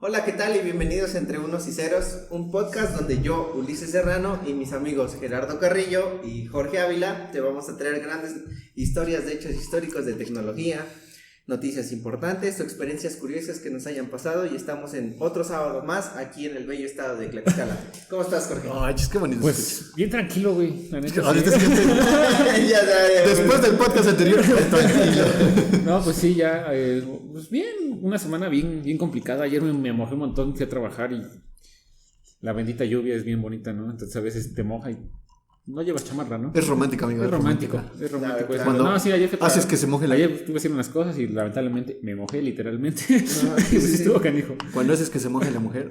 Hola, ¿qué tal? Y bienvenidos a Entre Unos y Ceros, un podcast donde yo, Ulises Serrano, y mis amigos Gerardo Carrillo y Jorge Ávila te vamos a traer grandes historias de hechos históricos de tecnología, noticias importantes o experiencias curiosas que nos hayan pasado, y estamos en otro sábado más aquí en el bello estado de Tlaxcala. ¿Cómo estás, Jorge? Ay, qué bonito. Pues bien tranquilo, güey. La neta, ahorita sí. se siente- Después del podcast anterior, tranquilo. No, pues sí, ya. Pues bien, una semana bien complicada. Ayer me mojé un montón, fui a trabajar y la bendita lluvia es bien bonita, ¿no? Entonces a veces te moja y no llevas chamarra, ¿no? Es romántico, amigo. Es romántico. Claro. Eso. Cuando No, sí, ayer fue haces que se moje la... Ayer estuve haciendo unas cosas y lamentablemente me mojé literalmente. No, Y sí, pues sí. estuvo canijo. Cuando haces que se moje la mujer.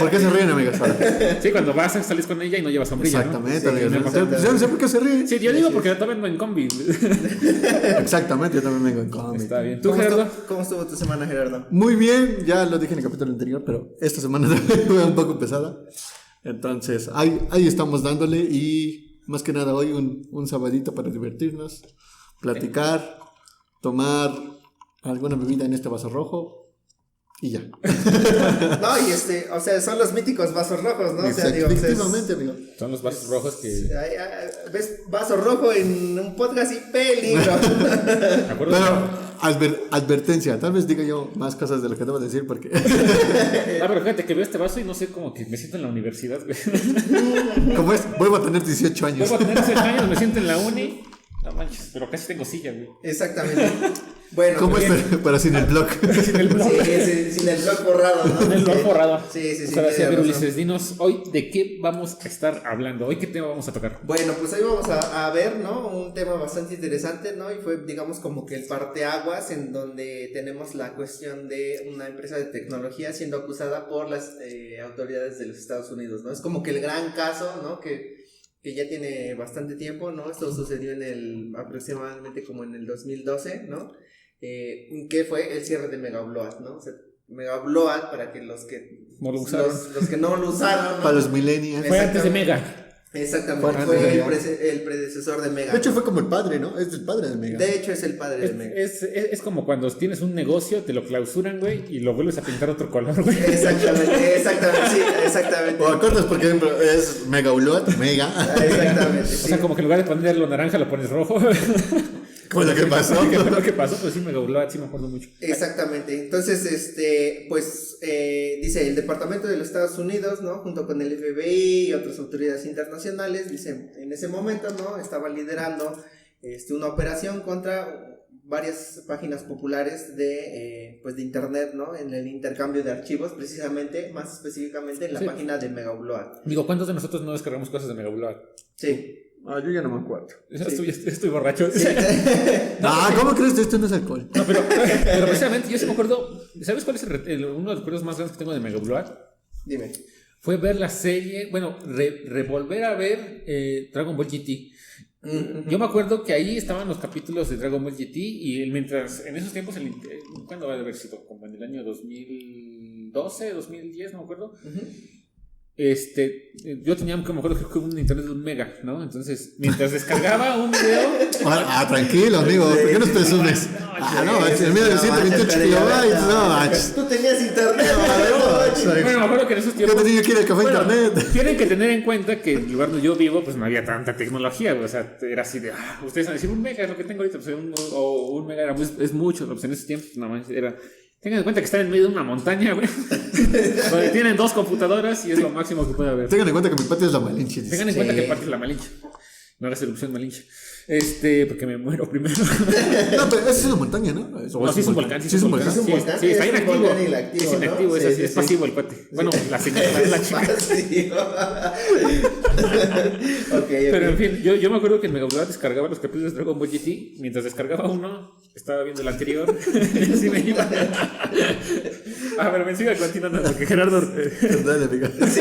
¿Por qué se ríen, amigas? Sí, cuando vas a salir con ella y no llevas sombrilla, Exactamente, Sí, amigas. me mojé. Pues ya no sé por qué se ríen. ¿no? Sí, yo digo porque todavía vengo en combi. Exactamente, yo también vengo en cómic. Está bien. ¿Tú, ¿Cómo Gerardo? ¿Cómo estuvo tu semana, Gerardo? Muy bien, ya lo dije en el capítulo anterior, pero esta semana fue un poco pesada. Entonces, ahí estamos dándole y más que nada hoy un sabadito para divertirnos, platicar, tomar alguna bebida en este vaso rojo y ya. No, y o sea, son los míticos vasos rojos, ¿no? O sea, digo, Efectivamente, amigo. Son los vasos rojos que... ves vaso rojo en un podcast y peligro. ¿Me acuerdo? Pero advertencia, tal vez diga yo más cosas de lo que debo decir porque Pero fíjate que veo este vaso y no sé, como que me siento en la universidad, güey. como es, vuelvo a tener 18 años. Vuelvo a tener 6 años, me siento en la uni. No manches, pero casi tengo silla, güey. Exactamente. Bueno, ¿Cómo es bien. pero sin el blog? Sin el blog. Sin el blog borrado, ¿no? Sin el blog borrado. Sí. O sea, tienes a ver, razón. Ulises, dinos hoy de qué vamos a estar hablando. Hoy qué tema vamos a tocar. Bueno, pues hoy vamos a ver, ¿no? Un tema bastante interesante, ¿no? Y fue, digamos, como que el parteaguas en donde tenemos la cuestión de una empresa de tecnología siendo acusada por las autoridades de los Estados Unidos, ¿no? Es como que el gran caso, ¿no? Que ya tiene bastante tiempo, ¿no? Esto sucedió aproximadamente como en el 2012, ¿no? Que fue el cierre de Mega Upload, ¿no? O sea, Mega Upload, para que los que No lo usaron. los que no lo usaron, ¿no? Para los millennials. Fue antes de Mega. Exactamente, Fue fue el predecesor de Mega. De hecho fue como el padre, ¿no? Es el padre de Mega. De hecho, es el padre de Mega. Es como cuando tienes un negocio, te lo clausuran, güey, y lo vuelves a pintar otro color, güey. Exactamente. O acuerdas, por ejemplo, es Mega Upload, Mega. Exactamente. O sea, como que en lugar de ponerlo naranja, lo pones rojo. Como lo que pasó. ¿Qué fue lo que pasó? Pues sí, Mega Upload, sí me acuerdo mucho. Exactamente. Entonces, pues, dice el Departamento de los Estados Unidos, ¿no? Junto con el FBI y otras autoridades internacionales, dice, en ese momento, ¿no? Estaba liderando una operación contra varias páginas populares de internet, ¿no? En el intercambio de archivos, precisamente, más específicamente en la Sí. página de Mega Upload. Digo, ¿cuántos de nosotros no descargamos cosas de Mega Upload? Sí. Yo ya no me acuerdo. Estoy borracho. ¿Cómo crees que esto no es alcohol? No, pero precisamente yo sí me acuerdo. ¿Sabes cuál es uno de los recuerdos más grandes que tengo de Mega Upload? Dime. Fue ver la serie, bueno, revolver a ver Dragon Ball GT. Yo me acuerdo que ahí estaban los capítulos de Dragon Ball GT y mientras en esos tiempos, ¿cuándo va a haber sido? Como en el año 2012, 2010, no me acuerdo. Yo tenía, como me acuerdo, creo que un internet de 1 mega, ¿no? Entonces, mientras descargaba un video... Tranquilo, amigo, ¿por qué nos presumes? El mío de 128 kilobytes, no, Tú tenías internet, Bueno, me acuerdo que en esos tiempos... Yo tenía que ir al café internet. Tienen que tener en cuenta que el lugar donde yo vivo, pues no había tanta tecnología, o sea, era así de, ustedes van a decir 1 mega es lo que tengo ahorita, pues 1 mega es mucho, pues en ese tiempo, nada más era... Tengan en cuenta que están en medio de una montaña, güey, donde tienen 2 computadoras y es lo máximo que puede haber. Tengan en cuenta que mi patio es la Malinche. Tengan en cuenta que parte es la Malinche. No hagas erupción Malinche. Porque me muero primero. No, pero esa es una montaña, ¿no? No, sí es un volcán. Sí es un volcán. Es un volcán. Sí, está Es un inactivo. volcán inactivo, Es inactivo, ¿no? es Sí, así, sí, es sí. pasivo el cuate. Bueno, la señora es la chica. Pero en fin, yo me acuerdo que en Mega Upload descargaba los capítulos de Dragon Ball GT. Mientras descargaba uno, estaba viendo el anterior. Y así me iba. Pero me sigue continuando porque Gerardo. Dale, amigo. Sí.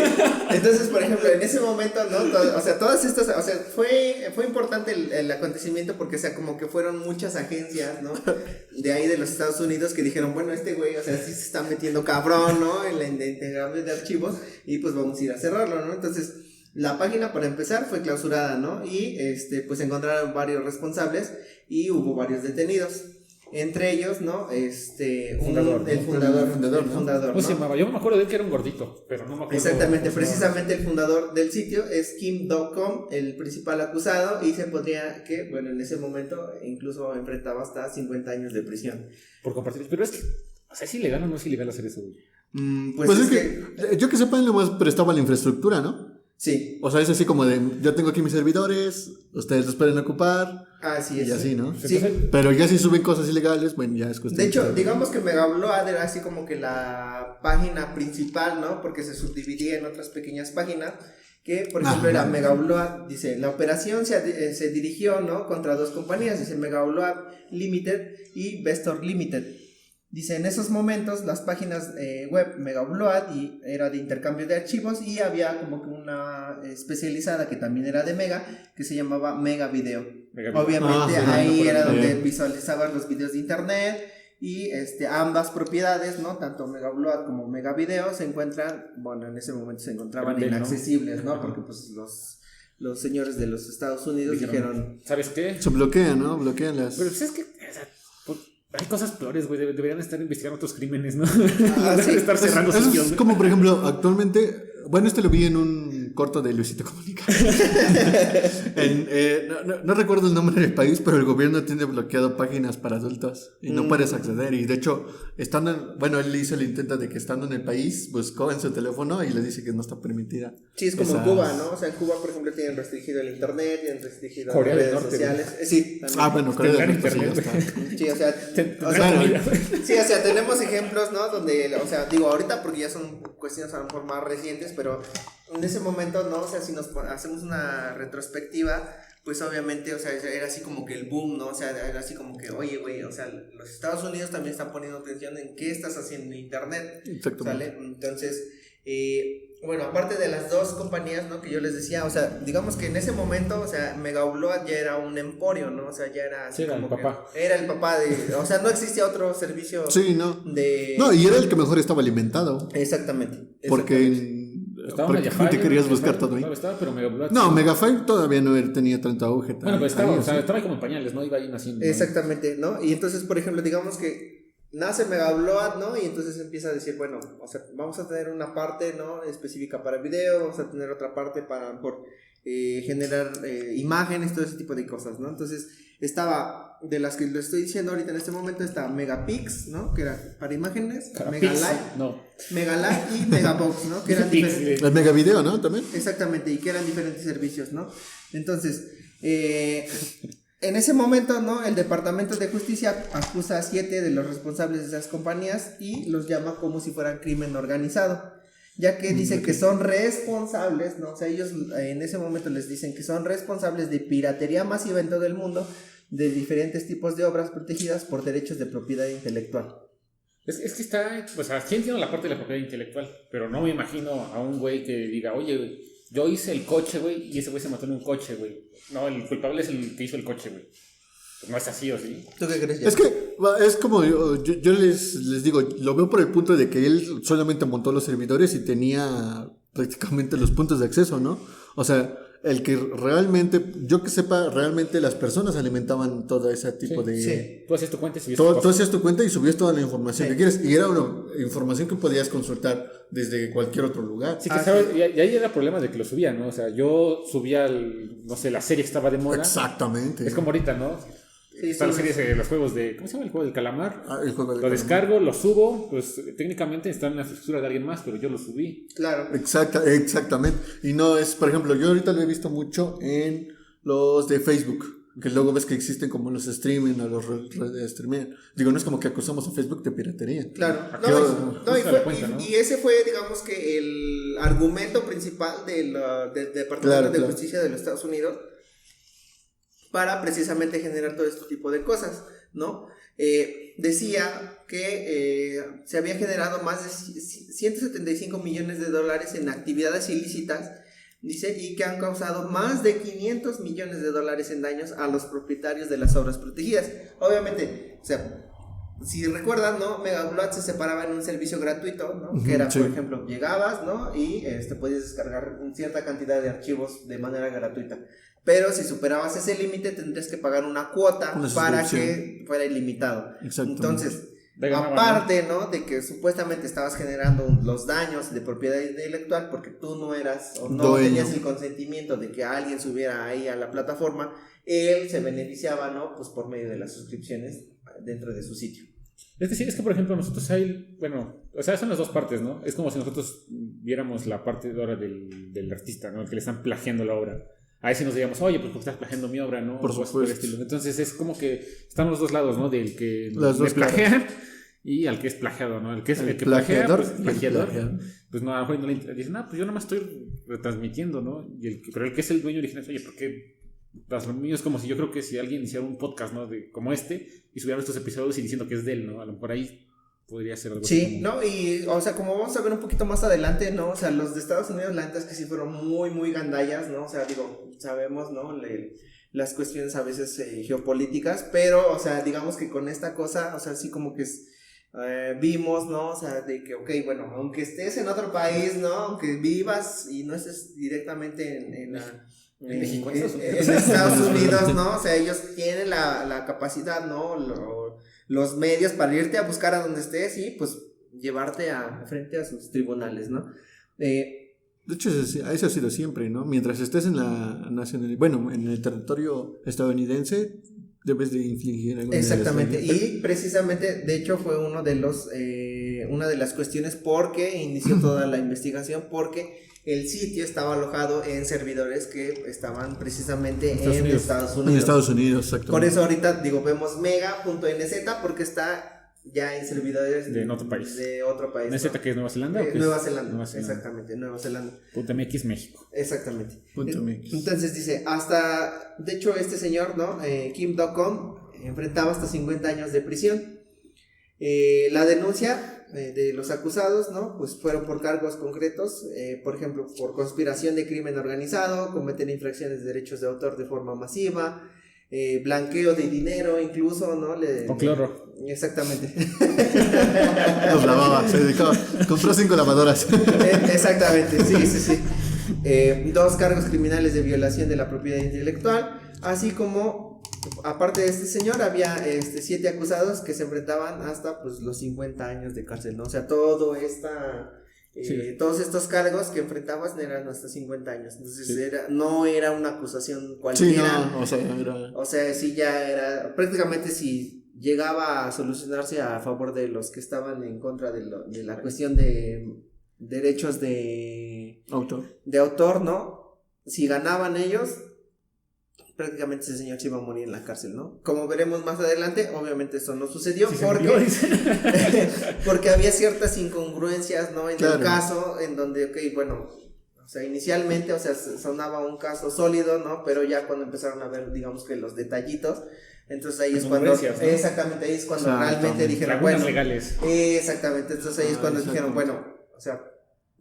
Entonces, por ejemplo, en ese momento, ¿no? O sea, todas estas, o sea, fue importante el acontecimiento porque, o sea, como que fueron muchas agencias, ¿no? De ahí de los Estados Unidos que dijeron, bueno, este güey, o sea, sí se está metiendo cabrón, ¿no? En la intercambio de archivos y pues vamos a ir a cerrarlo, ¿no? Entonces, la página para empezar fue clausurada, ¿no? Y pues encontraron varios responsables y hubo varios detenidos. Entre ellos, ¿no? El Fundador, fundador, ¿Cómo se ¿no? llamaba? Yo me acuerdo de él que era un gordito, pero no me acuerdo. Exactamente, cómo se llamaba. precisamente el fundador del sitio es Kim Dotcom, el principal acusado, y se podría que, bueno, en ese momento incluso enfrentaba hasta 50 años de prisión. Por compartir. Pero es que, o sea, ¿es ilegal o no es ilegal hacer eso, güey? Pues es que yo que sepa, él nomás prestaba la infraestructura, ¿no? sí, O sea, es así como de, yo tengo aquí mis servidores, ustedes los pueden ocupar, así es. y así, ¿no? Sí. Pero ya si suben cosas ilegales, bueno, ya es cuestión. De hecho, digamos que Megabload era así como que la página principal, ¿no? Porque se subdividía en otras pequeñas páginas, que por ejemplo era Megabload, dice, la operación se dirigió, ¿no? Contra dos compañías, dice Megabload Limited y Vestor Limited. Dice, en esos momentos las páginas web Megabload era de intercambio de archivos y había como que una especializada que también era de Mega, que se llamaba Mega Video. Obviamente ahí era donde visualizabas los videos de internet y ambas propiedades, ¿no? Tanto Megabload como Mega Video se encuentran, bueno, en ese momento se encontraban inaccesibles, ¿no? Porque pues los señores de los Estados Unidos dijeron, ¿sabes qué? Se bloquean, ¿no? Bloquean las... Pero pues es que, o sea, hay cosas peores, güey. Deberían estar investigando otros crímenes, ¿no? Ah, sí. Estar cerrando Eso sitios, es güey. como, por ejemplo, actualmente... Bueno, lo vi en un corto de Luisito Comunica. No recuerdo el nombre del país, pero el gobierno tiene bloqueado páginas para adultos y no puedes acceder. Y de hecho, él hizo el intento de que estando en el país, buscó en su teléfono y le dice que no está permitida. sí, es como en Cuba, ¿no? O sea, en Cuba, por ejemplo, tienen restringido el internet, tienen restringido Corea las del redes Norte, sociales. Sí, también. Ah, bueno, Corea del Norte sí ya internet, está. Sí, o sea, sí, o sea, tenemos ejemplos, ¿no? Donde, o sea, digo, ahorita porque ya son cuestiones a lo mejor más recientes, pero en ese momento, ¿no? O sea, si nos hacemos una retrospectiva, pues obviamente, o sea, era así como que el boom, ¿no? O sea, era así como que, oye, güey, o sea, los Estados Unidos también están poniendo atención en qué estás haciendo en internet, Exactamente. ¿sale? Entonces, bueno, aparte de las dos compañías, ¿no? Que yo les decía, o sea, digamos que en ese momento, o sea, Megabload ya era un emporio, ¿no? O sea, ya era así Sí, era como el papá. que era el papá de, o sea, no existía otro servicio Sí, no. de... No, y era el que mejor estaba alimentado. Exactamente. Porque Estaba prácticamente querías buscar todo ahí. Estaba, pero Megabload. No, Megafile todavía no tenía tanto auge. Bueno, pues estaba, ahí, o sea, sí. estaba como en pañales, ¿no? Iba ahí naciendo. Exactamente, ¿no? Y entonces, por ejemplo, digamos que nace Megabload, ¿no? Y entonces empieza a decir, bueno, o sea, vamos a tener una parte, ¿no? Específica para video, vamos a tener otra parte para generar imágenes, todo ese tipo de cosas, ¿no? Entonces, estaba, de las que le estoy diciendo ahorita en este momento, está Megapix, ¿no? Que era para imágenes, Megalight, No. Megalight y Megabox, ¿no? Que eran diferentes. El Mega Video, ¿no? También. Exactamente, y que eran diferentes servicios, ¿no? Entonces, en ese momento, ¿no? El Departamento de Justicia acusa a 7 de los responsables de esas compañías y los llama como si fueran crimen organizado, ya que dicen que son responsables, ¿no? O sea, ellos en ese momento les dicen que son responsables de piratería masiva en todo el mundo, de diferentes tipos de obras protegidas por derechos de propiedad intelectual. Es que está, pues, sí entiendo la parte de la propiedad intelectual, pero no me imagino a un güey que diga, oye, güey, yo hice el coche, güey, y ese güey se mató en un coche, güey. No, el culpable es el que hizo el coche, güey. Pues no es así, ¿o sí? ¿Tú qué crees, Es que es como yo les digo, lo veo por el punto de que él solamente montó los servidores y tenía prácticamente los puntos de acceso, ¿no? O sea, el que realmente, yo que sepa, realmente las personas alimentaban todo ese tipo de... Sí. Tú hacías tu cuenta y subías Tú hacías tu cuenta y subías toda la información que quieres. Y era una información que podías consultar desde cualquier otro lugar. Sí, que sabes, y ahí era el problema de que lo subía, ¿no? O sea, yo subía, no sé, la serie que estaba de moda. Exactamente. Es como ahorita, ¿no? Sí, Están las sí, series de los juegos de... ¿Cómo se llama el juego del calamar? El juego de Lo calamar. descargo, lo subo, pues técnicamente está en la estructura de alguien más, pero yo lo subí. Claro. Exactamente. Y no es, por ejemplo, yo ahorita lo he visto mucho en los de Facebook, que luego ves que existen como los streaming o los streaming. Digo, no es como que acusamos a Facebook de piratería. Claro, y ese fue, digamos que el argumento principal del Departamento de Justicia de los Estados Unidos para precisamente generar todo este tipo de cosas, ¿no? Decía que se había generado más de 175 millones de dólares en actividades ilícitas, dice, y que han causado más de 500 millones de dólares en daños a los propietarios de las obras protegidas. Obviamente, o sea, si recuerdan, ¿no? Megaupload se separaba en un servicio gratuito, ¿no? Que era, Sí. por ejemplo, llegabas, ¿no? Y podías descargar cierta cantidad de archivos de manera gratuita. Pero si superabas ese límite, tendrías que pagar una cuota Una para suscripción. que fuera ilimitado. Exactamente. Entonces, De ganaba, aparte, ¿no? De que supuestamente estabas generando los daños de propiedad intelectual porque tú no eras o no Dueño. tenías el consentimiento de que alguien subiera ahí a la plataforma, él se beneficiaba, ¿no? Pues por medio de las suscripciones dentro de su sitio. Es que sí, es que por ejemplo nosotros hay, bueno, o sea, son las dos partes, ¿no? Es como si nosotros viéramos la parte de ahora del artista, ¿no? El que le están plagiando la obra. Ahí sí nos diríamos, oye, pues porque estás plagiando mi obra, ¿no? Por O cosas supuesto. el estilo. Entonces es como que están los dos lados, ¿no? Del que Las le dos plagian y al que es plagiado, ¿no? El que plagia, pues, y el plagiador, plagiador. pues no, a lo mejor no le dicen, pues yo nada más estoy retransmitiendo, ¿no? Pero el que es el dueño original, oye, ¿por qué? Lo mío es como si yo creo que si alguien hiciera un podcast, ¿no? Como este, y subiera estos episodios y diciendo que es de él, ¿no? A lo mejor ahí podría ser algo Sí, así como- ¿no? Y, o sea, como vamos a ver un poquito más adelante, ¿no? O sea, los de Estados Unidos, la neta es que sí fueron muy, muy gandallas, ¿no? O sea, digo, sabemos, ¿no? Las cuestiones a veces geopolíticas, pero, o sea, digamos que con esta cosa, o sea, sí como que vimos, ¿no? O sea, de que, ok, bueno, aunque estés en otro país, ¿no? Aunque vivas y no estés directamente en México, en Estados Unidos. en Estados Unidos, ¿no? O sea, ellos tienen la capacidad, ¿no? Los medios para irte a buscar a donde estés y pues llevarte frente a sus tribunales, ¿no? De hecho, eso ha sido siempre, ¿no? Mientras estés en la nacionalidad, bueno, en el territorio estadounidense, debes de infligir alguna Exactamente, de las- y precisamente, de hecho, fue una de las cuestiones porque inició toda la investigación, porque el sitio estaba alojado en servidores que estaban precisamente Estados en Unidos. Estados En Unidos. Estados Unidos, exactamente. Por eso ahorita, digo, vemos mega.nz porque está ya en servidores De otro país. De otro país. ¿No es ¿no? Z que es Nueva Zelanda? ¿O qué es? Nueva Zelanda, Nueva Zelanda. exactamente, Nueva Zelanda. .mx México. Exactamente. .mx. Entonces dice, de hecho este señor, ¿no? Kim Do-Kong enfrentaba hasta 50 años de prisión. La denuncia de los acusados, ¿no? Pues fueron por cargos concretos, por ejemplo, por conspiración de crimen organizado, cometer infracciones de derechos de autor de forma masiva, blanqueo de dinero incluso, ¿no? Con cloro. Exactamente. Los lavaba, se dedicaba. Compró 5 lavadoras. Exactamente, sí. 2 cargos criminales de violación de la propiedad intelectual, así como, aparte de este señor, había 7 acusados que se enfrentaban hasta pues los 50 años de cárcel, ¿no? O sea, todos estos cargos que enfrentaban eran hasta 50 años, entonces Sí. no era una acusación Sí, cualquiera. no, o sea, era... O sea, sí ya era, prácticamente si llegaba a solucionarse a favor de los que estaban en contra de la cuestión de derechos de autor, ¿no? Si ganaban ellos, prácticamente ese señor se iba a morir en la cárcel, ¿no? Como veremos más adelante, obviamente eso no sucedió Sí, se murió, dice. porque había ciertas incongruencias, ¿no? En Claro. el caso, en donde, ok, bueno, o sea, inicialmente, o sea, sonaba un caso sólido, ¿no? Pero ya cuando empezaron a ver, digamos que los detallitos, entonces ahí es cuando, Incongruencias, ¿no? exactamente, ahí es cuando Exactamente. realmente dijeron, Lagunas bueno, legales. exactamente, entonces ahí es cuando dijeron, exactamente. bueno, o sea,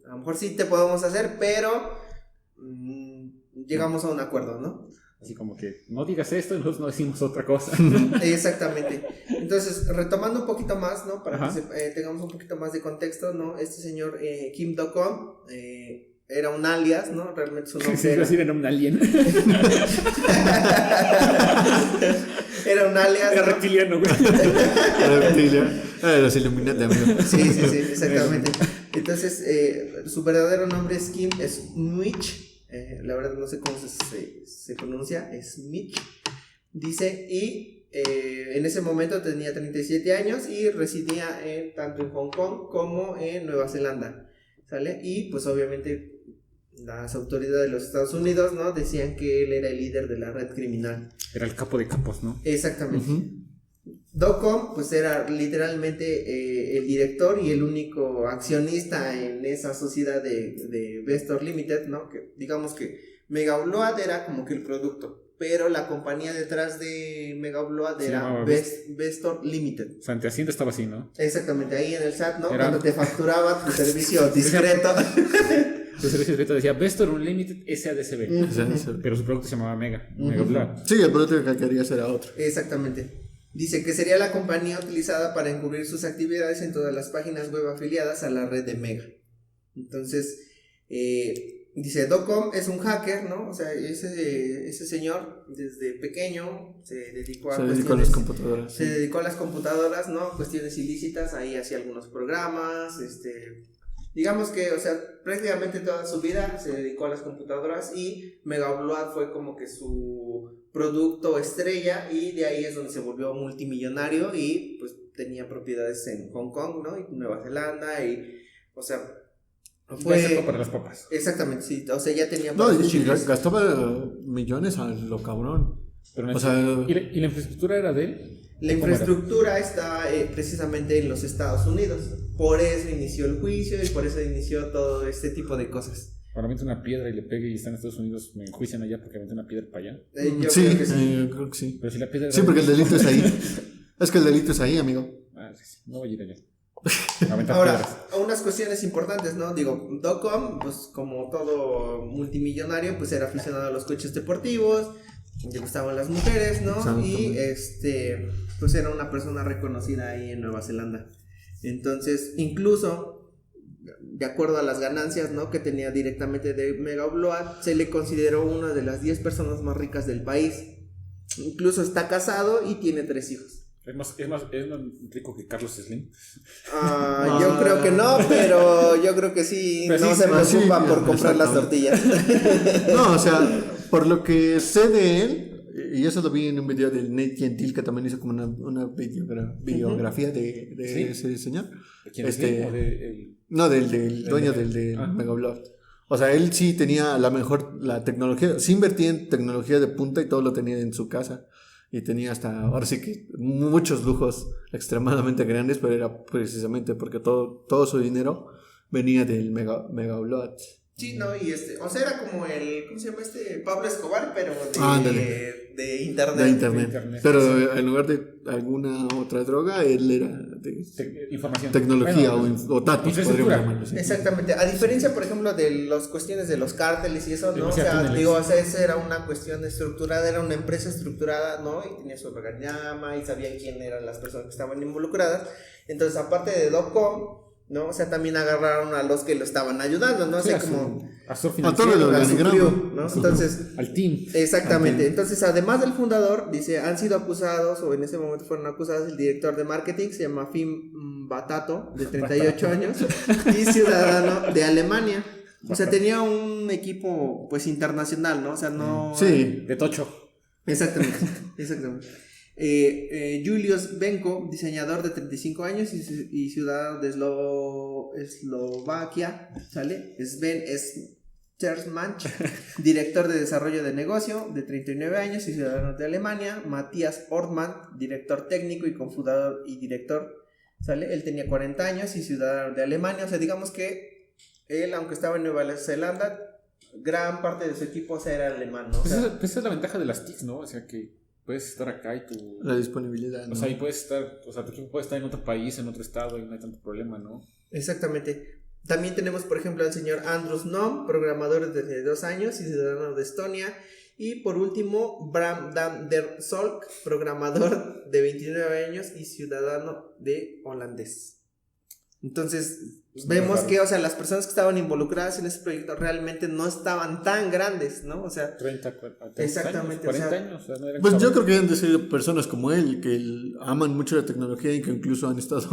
a lo mejor sí te podemos hacer, pero llegamos a un acuerdo, ¿no? Así como que no digas esto y nosotros no decimos otra cosa. Exactamente. Entonces, retomando un poquito más, ¿no? Para Ajá. que tengamos un poquito más de contexto, ¿no? Este señor Kim Do-Kong era un alias, ¿no? Realmente su nombre Sí, iba a decir, era un alien. era un alias, Era ¿no? reptiliano, güey. Reptilia. Los Illuminati, amigo. Sí, exactamente. Entonces, su verdadero nombre es Kim Smith. La verdad no sé cómo se pronuncia, Smith. Dice, y en ese momento tenía 37 años y residía tanto en Hong Kong como en Nueva Zelanda, ¿sale? Y pues obviamente las autoridades de los Estados Unidos, ¿no? Decían que él era el líder de la red criminal. Era el capo de capos, ¿no? Exactamente. Ujú. Do-Kong pues era literalmente el director y el único accionista en esa sociedad de Vestor Limited, ¿no? Que digamos que Megaupload era como que el producto, pero la compañía detrás de Megaupload Se era llamaba Vestor Limited. O sea, ante Hacienda estaba así, ¿no? Exactamente, ahí en el SAT, ¿no? Era- Cuando te facturaba tu servicio discreto. Su servicio secreto decía Vestor Unlimited SADCB. O sea, Pero su producto se llamaba Mega. Ujú. Mega Blood. sí, el producto que querías era otro. Exactamente. Dice que sería la compañía utilizada para encubrir sus actividades en todas las páginas web afiliadas a la red de Mega. Entonces, dice, Docom es un hacker, ¿no? O sea, ese señor desde pequeño se dedicó a las computadoras. Se dedicó a las computadoras, ¿no? Cuestiones ilícitas, ahí hacía algunos programas, digamos que, o sea, prácticamente toda su vida se dedicó a las computadoras y Mega Upload fue como que su producto estrella y de ahí es donde se volvió multimillonario y pues tenía propiedades en Hong Kong, ¿no? Y Nueva Zelanda y, o sea, fue para las papas. Exactamente, sí, o sea, ya tenía... No, y gastaba millones a lo cabrón. Pero o sea, ¿y la infraestructura era de él? La infraestructura está precisamente en los Estados Unidos. Por eso inició el juicio y por eso inició todo este tipo de cosas. Cuando avienta una piedra y le pegue y está en Estados Unidos, me enjuician allá porque avienta una piedra para allá. Yo creo que sí. Creo que sí. Pero si la piedra sí, porque el delito es ahí. Es que el delito es ahí, amigo. Sí. No voy a ir allá. Ahora, unas cuestiones importantes, ¿no? Digo, Docom, pues como todo multimillonario, pues era aficionado a los coches deportivos, le gustaban las mujeres, ¿no? Y pues era una persona reconocida ahí en Nueva Zelanda. Entonces, incluso, de acuerdo a las ganancias, ¿no? Que tenía directamente de Mega Upload, se le consideró una de las 10 personas más ricas del país. Incluso está casado y tiene 3 hijos. ¿Es más rico que Carlos Slim? Yo creo que no, pero yo creo que sí, pero no se preocupa por comprar las tortillas. No, o sea, por lo que sé de él, y eso lo vi en un video de Nate Gentil, que también hizo como una biografía de ¿sí? Ese señor. ¿De quién es él? No, del dueño del Mega Upload. O sea, él sí tenía la tecnología, sí invertía en tecnología de punta y todo lo tenía en su casa. Y tenía ahora sí que muchos lujos extremadamente grandes, pero era precisamente porque todo su dinero venía del Mega Upload. Sí, no, y o sea, era como ¿cómo se llama Pablo Escobar, pero de internet. De internet. Pero en lugar de alguna otra droga, él era de información. Tecnología o datos, podríamos llamarlo así. Exactamente. A diferencia, por ejemplo, de las cuestiones de los cárteles y eso, ¿no? O sea, esa era una cuestión estructurada, era una empresa estructurada, ¿no? Y tenía su organigrama y sabían quién eran las personas que estaban involucradas. Entonces, aparte de Docom, ¿no? O sea, también agarraron a los que lo estaban ayudando, ¿no? O sea, como a todo el organigrama, ¿no? Entonces, al team. Exactamente. Entonces, además del fundador, dice, han sido acusados, o en ese momento fueron acusados, el director de marketing, se llama Finn Batato, de 38 años, y ciudadano de Alemania. O sea, tenía un equipo, pues, internacional, ¿no? O sea, no... Sí, de tocho. Exactamente. Julius Benko, diseñador de 35 años y ciudadano de Eslovaquia, ¿sale? Sven Stermanch, director de desarrollo de negocio de 39 años y ciudadano de Alemania. Matthias Ortmann, director técnico y cofundador y director, ¿sale? Él tenía 40 años y ciudadano de Alemania. O sea, digamos que él, aunque estaba en Nueva Zelanda, gran parte de su equipo, o sea, era alemán, ¿no? O sea, pues esa es la ventaja de las TICs, ¿no? O sea, que puedes estar acá y la disponibilidad, ¿no? O sea, y puedes estar, o sea, tu equipo puede estar en otro país, en otro estado y no hay tanto problema, ¿no? Exactamente. También tenemos, por ejemplo, al señor Andrus Nom, programador desde 2 años y ciudadano de Estonia. Y por último, Bram Dan der Solk, programador de 29 años y ciudadano de holandés. Entonces, vemos que, o sea, las personas que estaban involucradas en ese proyecto realmente no estaban tan grandes, ¿no? O sea, 30 exactamente, años, 40 años. O sea, no eran pues yo creo que han de ser personas como él, que aman mucho la tecnología y que incluso han estado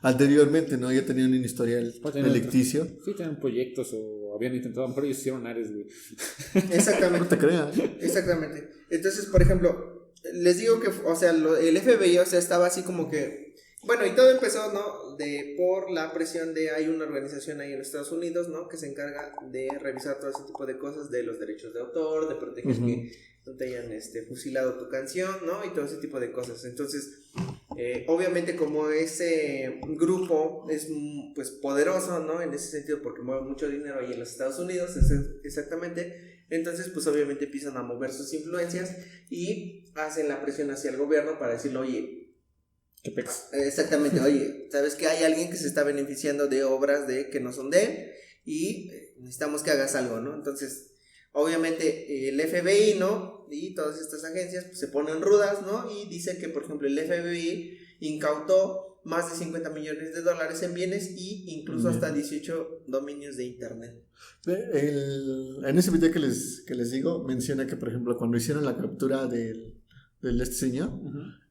anteriormente, ¿no? Ya tenían un historial delicticio. Sí, tenían proyectos o habían intentado, a lo mejor ellos hicieron Ares, güey. Exactamente. No te creas. Exactamente. Entonces, por ejemplo, les digo que, o sea, el FBI, o sea, estaba así como que... Bueno, y todo empezó, ¿no? Por la presión hay una organización ahí en Estados Unidos, ¿no? Que se encarga de revisar todo ese tipo de cosas, de los derechos de autor, de proteger que no te hayan fusilado tu canción, ¿no? Y todo ese tipo de cosas. Entonces, obviamente como ese grupo es, pues, poderoso, ¿no? En ese sentido, porque mueve mucho dinero ahí en los Estados Unidos, exactamente. Entonces, pues, obviamente empiezan a mover sus influencias y hacen la presión hacia el gobierno para decirle, oye, exactamente, oye, ¿sabes que hay alguien que se está beneficiando de obras que no son de él? Y necesitamos que hagas algo, ¿no? Entonces, obviamente el FBI, ¿no? Y todas estas agencias pues, se ponen rudas, ¿no? Y dice que, por ejemplo, el FBI incautó más de $50 millones en bienes y incluso hasta 18 dominios de internet. En ese video que les digo, menciona que, por ejemplo, cuando hicieron la captura del este señor,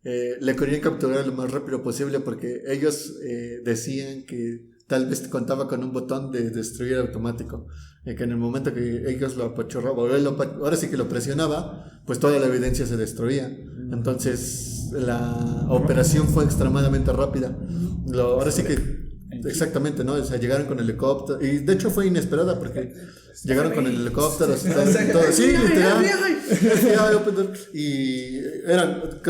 le querían capturar lo más rápido posible porque ellos decían que tal vez contaba con un botón de destruir automático, que en el momento que ellos lo apachurraban, ahora sí que lo presionaba, pues toda la evidencia se destruía. Entonces la operación fue extremadamente rápida. Ahora sí que exactamente, ¿no? O sea, llegaron con helicóptero y de hecho fue inesperada porque llegaron con el helicóptero, todo, sí, literal. Y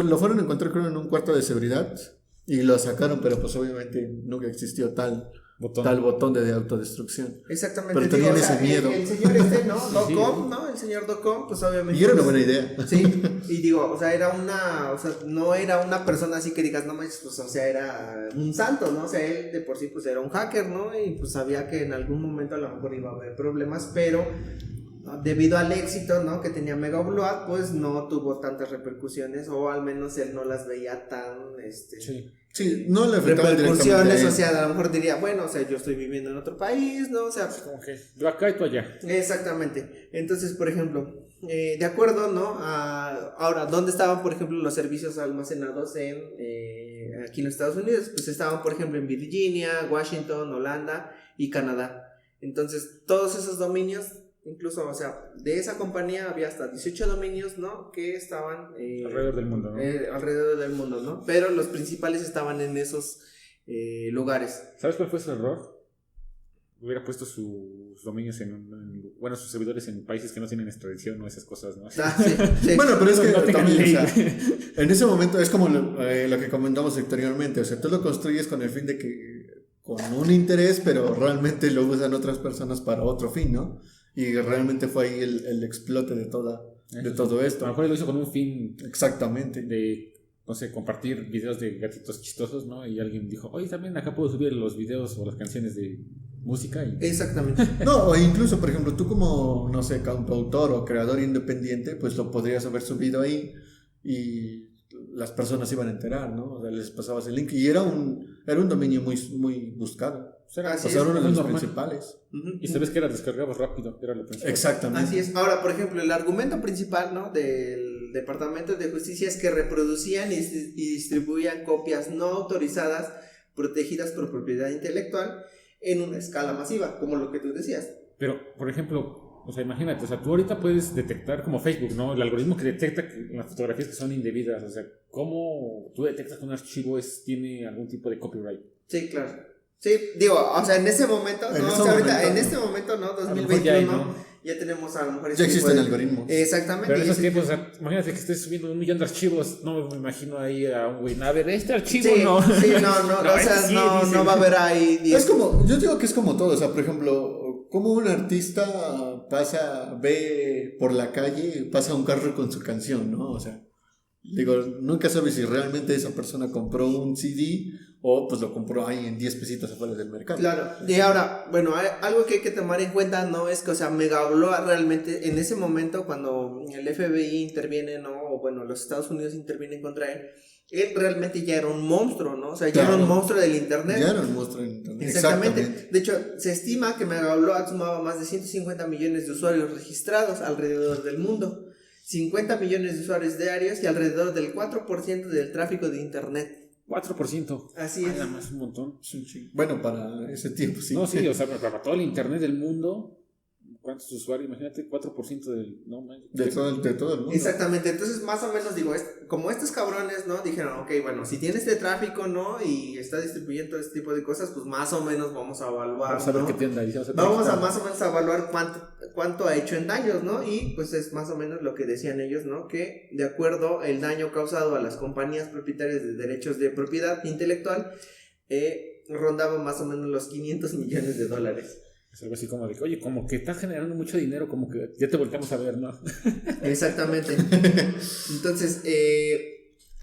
lo fueron a encontrar creo en un cuarto de seguridad y lo sacaron, pero pues obviamente nunca existió tal botón de autodestrucción. Exactamente. Pero tenían ese miedo. El señor ¿no? Docom, ¿no? El señor Docom, pues obviamente. Y era una buena idea. Sí, y digo, o sea, no era una persona así que digas, no manches, pues, o sea, era un santo, ¿no? O sea, él de por sí, pues, era un hacker, ¿no? Y pues sabía que en algún momento a lo mejor iba a haber problemas, pero debido al éxito, ¿no? Que tenía Mega Upload, pues no tuvo tantas repercusiones, o al menos él no las veía tan, Sí, no le afectaba repercusiones, o sea, a lo mejor diría, bueno, o sea, yo estoy viviendo en otro país, ¿no? O sea, como que yo acá y tú allá. Exactamente. Entonces, por ejemplo, de acuerdo, ¿no? Ahora, ¿dónde estaban, por ejemplo, los servicios almacenados aquí en los Estados Unidos? Pues estaban, por ejemplo, en Virginia, Washington, Holanda y Canadá. Entonces, todos esos dominios, incluso, o sea, de esa compañía había hasta 18 dominios, ¿no? Que estaban alrededor del mundo, ¿no? Alrededor del mundo, ¿no? Pero los principales estaban en esos lugares. ¿Sabes cuál fue su error? Hubiera puesto sus dominios sus servidores en países que no tienen extradición o esas cosas, ¿no? Sí. Bueno, pero es que no también, o sea, en ese momento es como lo que comentamos anteriormente, o sea, tú lo construyes con el fin de que, con un interés, pero realmente lo usan otras personas para otro fin, ¿no? Y realmente fue ahí el explote de todo esto. A lo mejor lo hizo con un fin. Exactamente. De, no sé, compartir videos de gatitos chistosos, ¿no? Y alguien dijo, oye, también acá puedo subir los videos o las canciones de música. Exactamente. No, o incluso, por ejemplo, tú como, no sé, cantautor o creador independiente, pues lo podrías haber subido ahí y las personas iban a enterar, ¿no? O sea, les pasabas el link y era un dominio muy, muy buscado. Pasaron uno de los principales. Y sabes que descargabas rápido, era lo principal. Exactamente. Así es. Ahora, por ejemplo, el argumento principal, ¿no? Del Departamento de Justicia es que reproducían y distribuían copias no autorizadas protegidas por propiedad intelectual en una escala masiva, como lo que tú decías. Pero, por ejemplo, o sea, imagínate, o sea, tú ahorita puedes detectar como Facebook, ¿no? El algoritmo que detecta las fotografías que son indebidas, o sea, ¿cómo tú detectas que un archivo tiene algún tipo de copyright? Sí, claro. Sí, digo, o sea, en ese momento, ¿no? En este momento, ¿no? 2021, ya tenemos a lo mejor... Ya existen algoritmos. Exactamente. Pero en esos tiempos, o sea, imagínate que estés subiendo 1 millón de archivos, no me imagino ahí a un güey, a ver, este archivo no. Sí, no, o sea, no va a haber ahí... Es como, yo digo que es como todo, o sea, por ejemplo, como un artista ve por la calle, pasa un carro con su canción, ¿no? O sea, digo, nunca sabes si realmente esa persona compró un CD o pues lo compró ahí en 10 pesitos afuera del mercado. Claro, y ahora, bueno, algo que hay que tomar en cuenta, ¿no? Es que, o sea, Mega Upload realmente en ese momento cuando el FBI interviene, ¿no? O bueno, los Estados Unidos intervienen contra él realmente ya era un monstruo, ¿no? O sea, ya era un monstruo del internet. Ya era un monstruo del internet. Exactamente. De hecho, se estima que Mega Upload sumaba más de 150 millones de usuarios registrados alrededor del mundo. 50 millones de usuarios diarios y alrededor del 4% del tráfico de internet. 4%. Así es. Nada más un montón. Sí. Bueno, para ese tiempo, sí. No, sí, o sea, para todo el internet del mundo, ¿cuántos usuarios? Imagínate, 4% del... No, de todo el mundo. Exactamente, entonces más o menos digo, como estos cabrones, ¿no? Dijeron, ok, bueno, si tiene este tráfico, ¿no? Y está distribuyendo este tipo de cosas, pues más o menos vamos a evaluar, vamos a ver, ¿no? Qué tienda hay. Vamos a más o menos a evaluar cuánto ha hecho en daños, ¿no? Y pues es más o menos lo que decían ellos, ¿no? Que de acuerdo el daño causado a las compañías propietarias de derechos de propiedad intelectual rondaba más o menos los $500 millones. Es algo así como de que, oye, como que estás generando mucho dinero, como que ya te volteamos a ver, ¿no? Exactamente. Entonces,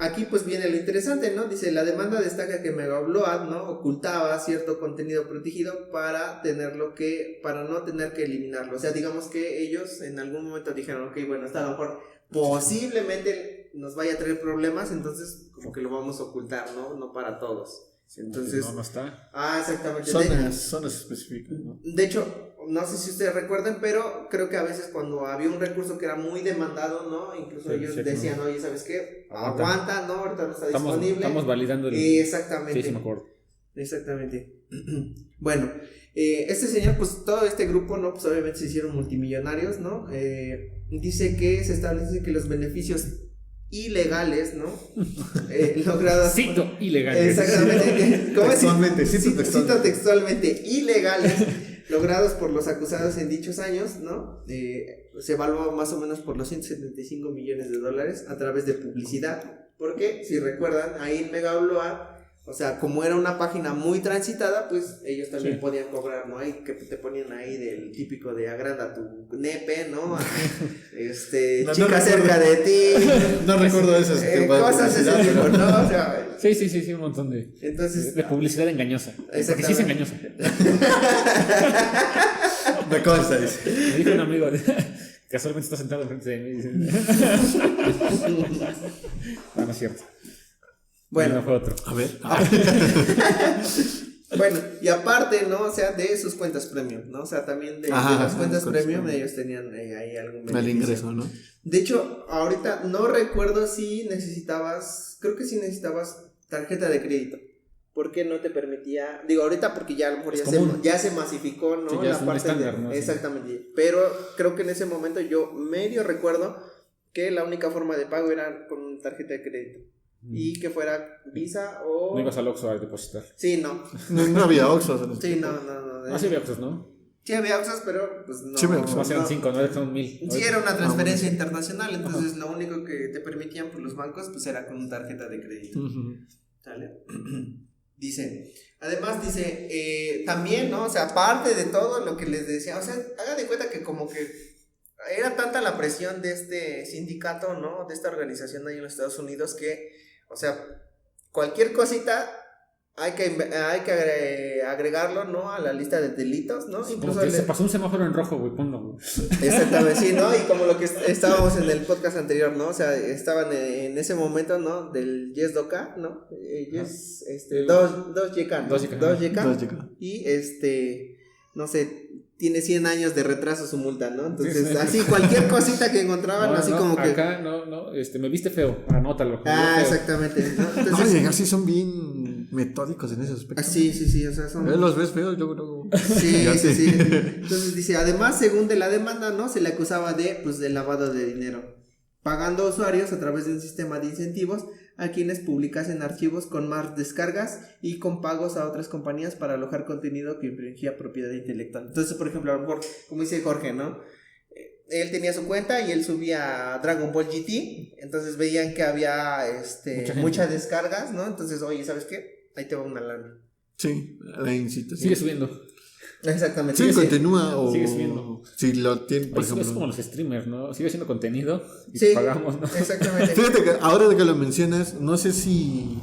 aquí pues viene lo interesante, ¿no? Dice, la demanda destaca que Megabloat, ¿no? Ocultaba cierto contenido protegido para no tener que eliminarlo. O sea, digamos que ellos en algún momento dijeron, ok, bueno, está a lo mejor posiblemente nos vaya a traer problemas, entonces como que lo vamos a ocultar, ¿no? No para todos. Entonces, no está. Exactamente. Zonas específicas, ¿no? De hecho, no sé si ustedes recuerdan, pero creo que a veces cuando había un recurso que era muy demandado, ¿no? Incluso Sí, ellos sí, decían, oye, ¿sabes qué? Aguanta, ¿no? Ahorita no está disponible. Estamos validando el... Exactamente. Sí, me acuerdo. Exactamente. Bueno, este señor, pues todo este grupo, ¿no? Pues obviamente se hicieron multimillonarios, ¿no? Dice que se establece que los beneficios ilegales, ¿no? Logrados. Cito ilegales. Exactamente. ¿Cómo Textualmente, cito textualmente, ilegales, logrados por los acusados en dichos años, ¿no? Se evaluó más o menos por los $175 millones a través de publicidad. Porque, si recuerdan, ahí en Megabloat, o sea, como era una página muy transitada, pues ellos también podían cobrar, ¿no? Ahí que te ponían ahí del típico de agranda tu nepe, ¿no? Chica cerca de ti. No recuerdo esas cosas de ese tipo, ¿no? O sea, sí, un montón de... Entonces, de publicidad engañosa. Porque sí es engañosa. Me consta, dice. Me dijo un amigo, casualmente está sentado enfrente de mí y dice... No es cierto. Bueno, no fue otro. A ver. Bueno, y aparte, ¿no? O sea, de sus cuentas premium, ¿no? O sea, también de las cuentas premium ellos tenían ahí algún beneficio. El ingreso, ¿no? De hecho, ahorita no recuerdo si necesitabas, creo que sí necesitabas tarjeta de crédito. Porque no te permitía, digo ahorita porque ya a lo mejor ya se masificó, ¿no? Sí, ya la es un parte estándar, ¿no? Exactamente. Pero creo que en ese momento yo medio recuerdo que la única forma de pago era con tarjeta de crédito. Y que fuera Visa o... No ibas al Oxxo a depositar. Sí, no. No había Oxxos. Sí, no. No, sí había Oxxos, ¿no? Sí había Oxxos, pero pues no. Sí había Oxxos. No eran 5, no eran 1000. Sí, era una transferencia internacional, entonces lo único que te permitían por los bancos pues era con tarjeta de crédito. ¿Sale? Además dice, también, ¿no? O sea, aparte de todo lo que les decía, o sea, hagan de cuenta que como que era tanta la presión de este sindicato, ¿no? De esta organización ahí en los Estados Unidos que, o sea, cualquier cosita hay que agregarlo, ¿no? A la lista de delitos, ¿no? Sí, incluso se pasó un semáforo en rojo, güey, ponlo, güey. Exactamente, sí, ¿no? Y como lo que estábamos en el podcast anterior, ¿no? O sea, estaban en ese momento, ¿no? Del Yes Doka, ¿no? Yes, dos YK. Y no sé, tiene 100 años de retraso su multa, ¿no? Entonces, sí. Así cualquier cosita que encontraban, así como que... Acá, me viste feo, anótalo. Exactamente, ¿no? Entonces, así son bien metódicos en ese aspecto. Sí, o sea, son... Los ves feos, luego... Sí. Entonces dice, además, según de la demanda, ¿no? Se le acusaba de lavado de dinero, pagando a usuarios a través de un sistema de incentivos a quienes publicasen archivos con más descargas y con pagos a otras compañías para alojar contenido que infringía propiedad intelectual. Entonces, por ejemplo, a lo mejor, como dice Jorge, ¿no? Él tenía su cuenta y él subía Dragon Ball GT, entonces veían que había muchas descargas, ¿no? Entonces, oye, ¿sabes qué? Ahí te va una lana. Sí, la incita. Sigue subiendo. Exactamente. Sí, continúa o... Sigue subiendo. Si lo tiene, por ejemplo... Es como los streamers, ¿no? Sigue siendo contenido y sí, pagamos, ¿no? Exactamente. Fíjate que ahora de que lo mencionas, no sé si...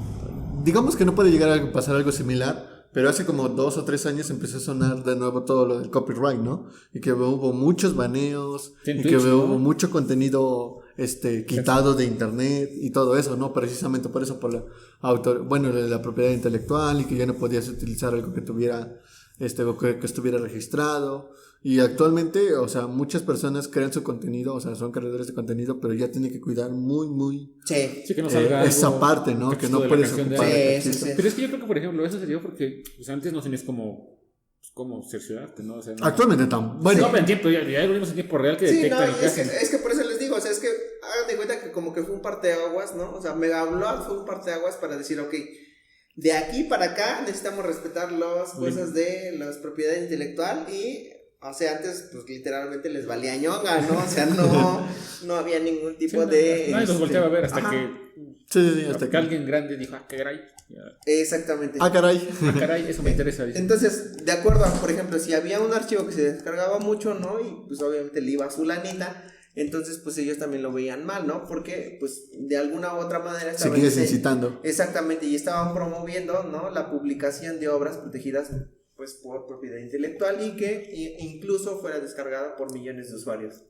Digamos que no puede llegar a pasar algo similar, pero hace como 2 o 3 años empezó a sonar de nuevo todo lo del copyright, ¿no? Y que hubo muchos baneos, sí, y Twitch, que hubo mucho contenido quitado de internet y todo eso, ¿no? Precisamente por eso, por la propiedad intelectual y que ya no podías utilizar algo que tuviera... que estuviera registrado. Y actualmente, o sea, muchas personas crean su contenido, o sea, son creadores de contenido, pero ya tienen que cuidar muy sí, que no salga esa parte, ¿no? Que no puedes ocupar. Sí. Pero es que yo creo que, por ejemplo, eso sería porque pues, antes no tenías como cerciorarte, ¿no? O sea, no. Actualmente bueno. No, pero en tiempo, ya hay algoritmos en tiempo real que detectan y es que por eso les digo, o sea, es que hagan de cuenta que como que fue un parteaguas, ¿no? O sea, Megabloat fue un parteaguas para decir, ok, de aquí para acá necesitamos respetar las cosas de la propiedad intelectual y, o sea, antes pues literalmente les valía ñonga, ¿no? O sea, no había ningún tipo de... Nadie los volteaba a ver hasta que... Sí, hasta que alguien grande dijo, qué caray. Exactamente. Caray, eso me interesa. Dice. Entonces, de acuerdo a, por ejemplo, si había un archivo que se descargaba mucho, ¿no? Y pues obviamente le iba a su lanita, Entonces, pues ellos también lo veían mal, ¿no? Porque, pues, de alguna u otra manera estaban Seguías incitando. exactamente, y estaban promoviendo, ¿no? La publicación de obras protegidas, pues, por propiedad intelectual y que incluso fuera descargada por millones de usuarios.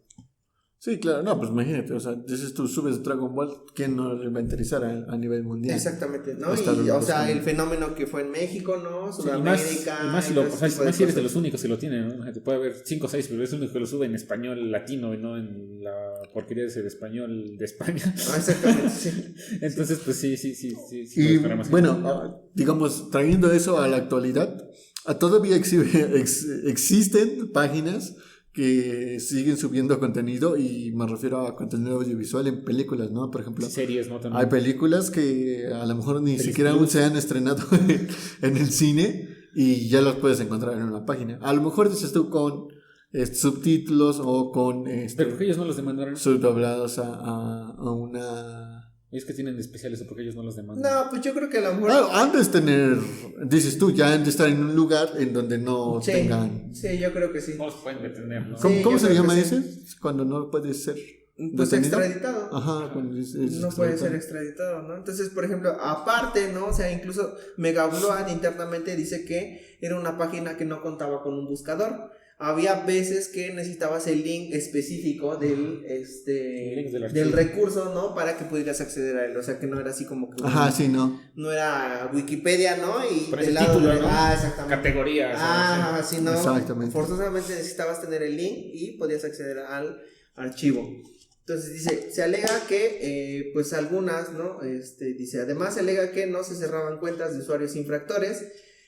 Sí, claro, no, pues imagínate, o sea, dices tú subes Dragon Ball, ¿quién no lo va a interesar a nivel mundial? Exactamente, ¿no? Hasta Y, o sea, buscando. el fenómeno que fue en México, ¿no? Sí, Sudamérica. y más si, y todo o sea, ese tipo más si eres de cosas. los únicos que lo tienen, ¿no? Imagínate, puede haber 5 o 6, pero es el único que lo sube en español latino y no en la porquería de ser español de España. Ah, exactamente, sí. Entonces, pues sí. Y esperar más. bueno, digamos, trayendo eso a la actualidad, todavía existen páginas que siguen subiendo contenido y me refiero a contenido audiovisual en películas, ¿no? Por ejemplo, Series, ¿no? También. hay películas que a lo mejor ni Pelis siquiera aún Plus. se han estrenado en el cine y ya las puedes encontrar en una página. A lo mejor dices tú con subtítulos o con Pero porque ellos no los demandaron. subtitulados a una... Es que tienen especiales, o porque ellos no los demandan. No, pues yo creo que a lo mejor. Claro, antes de tener, dices tú, ya han de estar en un lugar en donde no Sí, tengan... sí, yo creo que sí. No los pueden detener, ¿no? ¿Cómo, Sí, cómo yo se creo llama que ese? sí. Cuando no puede ser Pues detenido. extraditado. Ajá, cuando es No puede ser extraditado, ¿no? Entonces, por ejemplo, aparte, ¿no? O sea, incluso Megabload internamente dice que era una página que no contaba con un buscador. Había veces que necesitabas el link específico del link del del archivo. recurso, ¿no? Para que pudieras acceder a él. O sea, que no era así como que Ajá, sí, no. no era Wikipedia, ¿no? Y Por del ese lado título, de ¿no? exactamente. Categorías. Ah, sí, no. Exactamente. Forzosamente necesitabas tener el link y podías acceder al archivo. Entonces dice, se alega que, pues algunas, ¿no? Dice, además se alega que no se cerraban cuentas de usuarios infractores,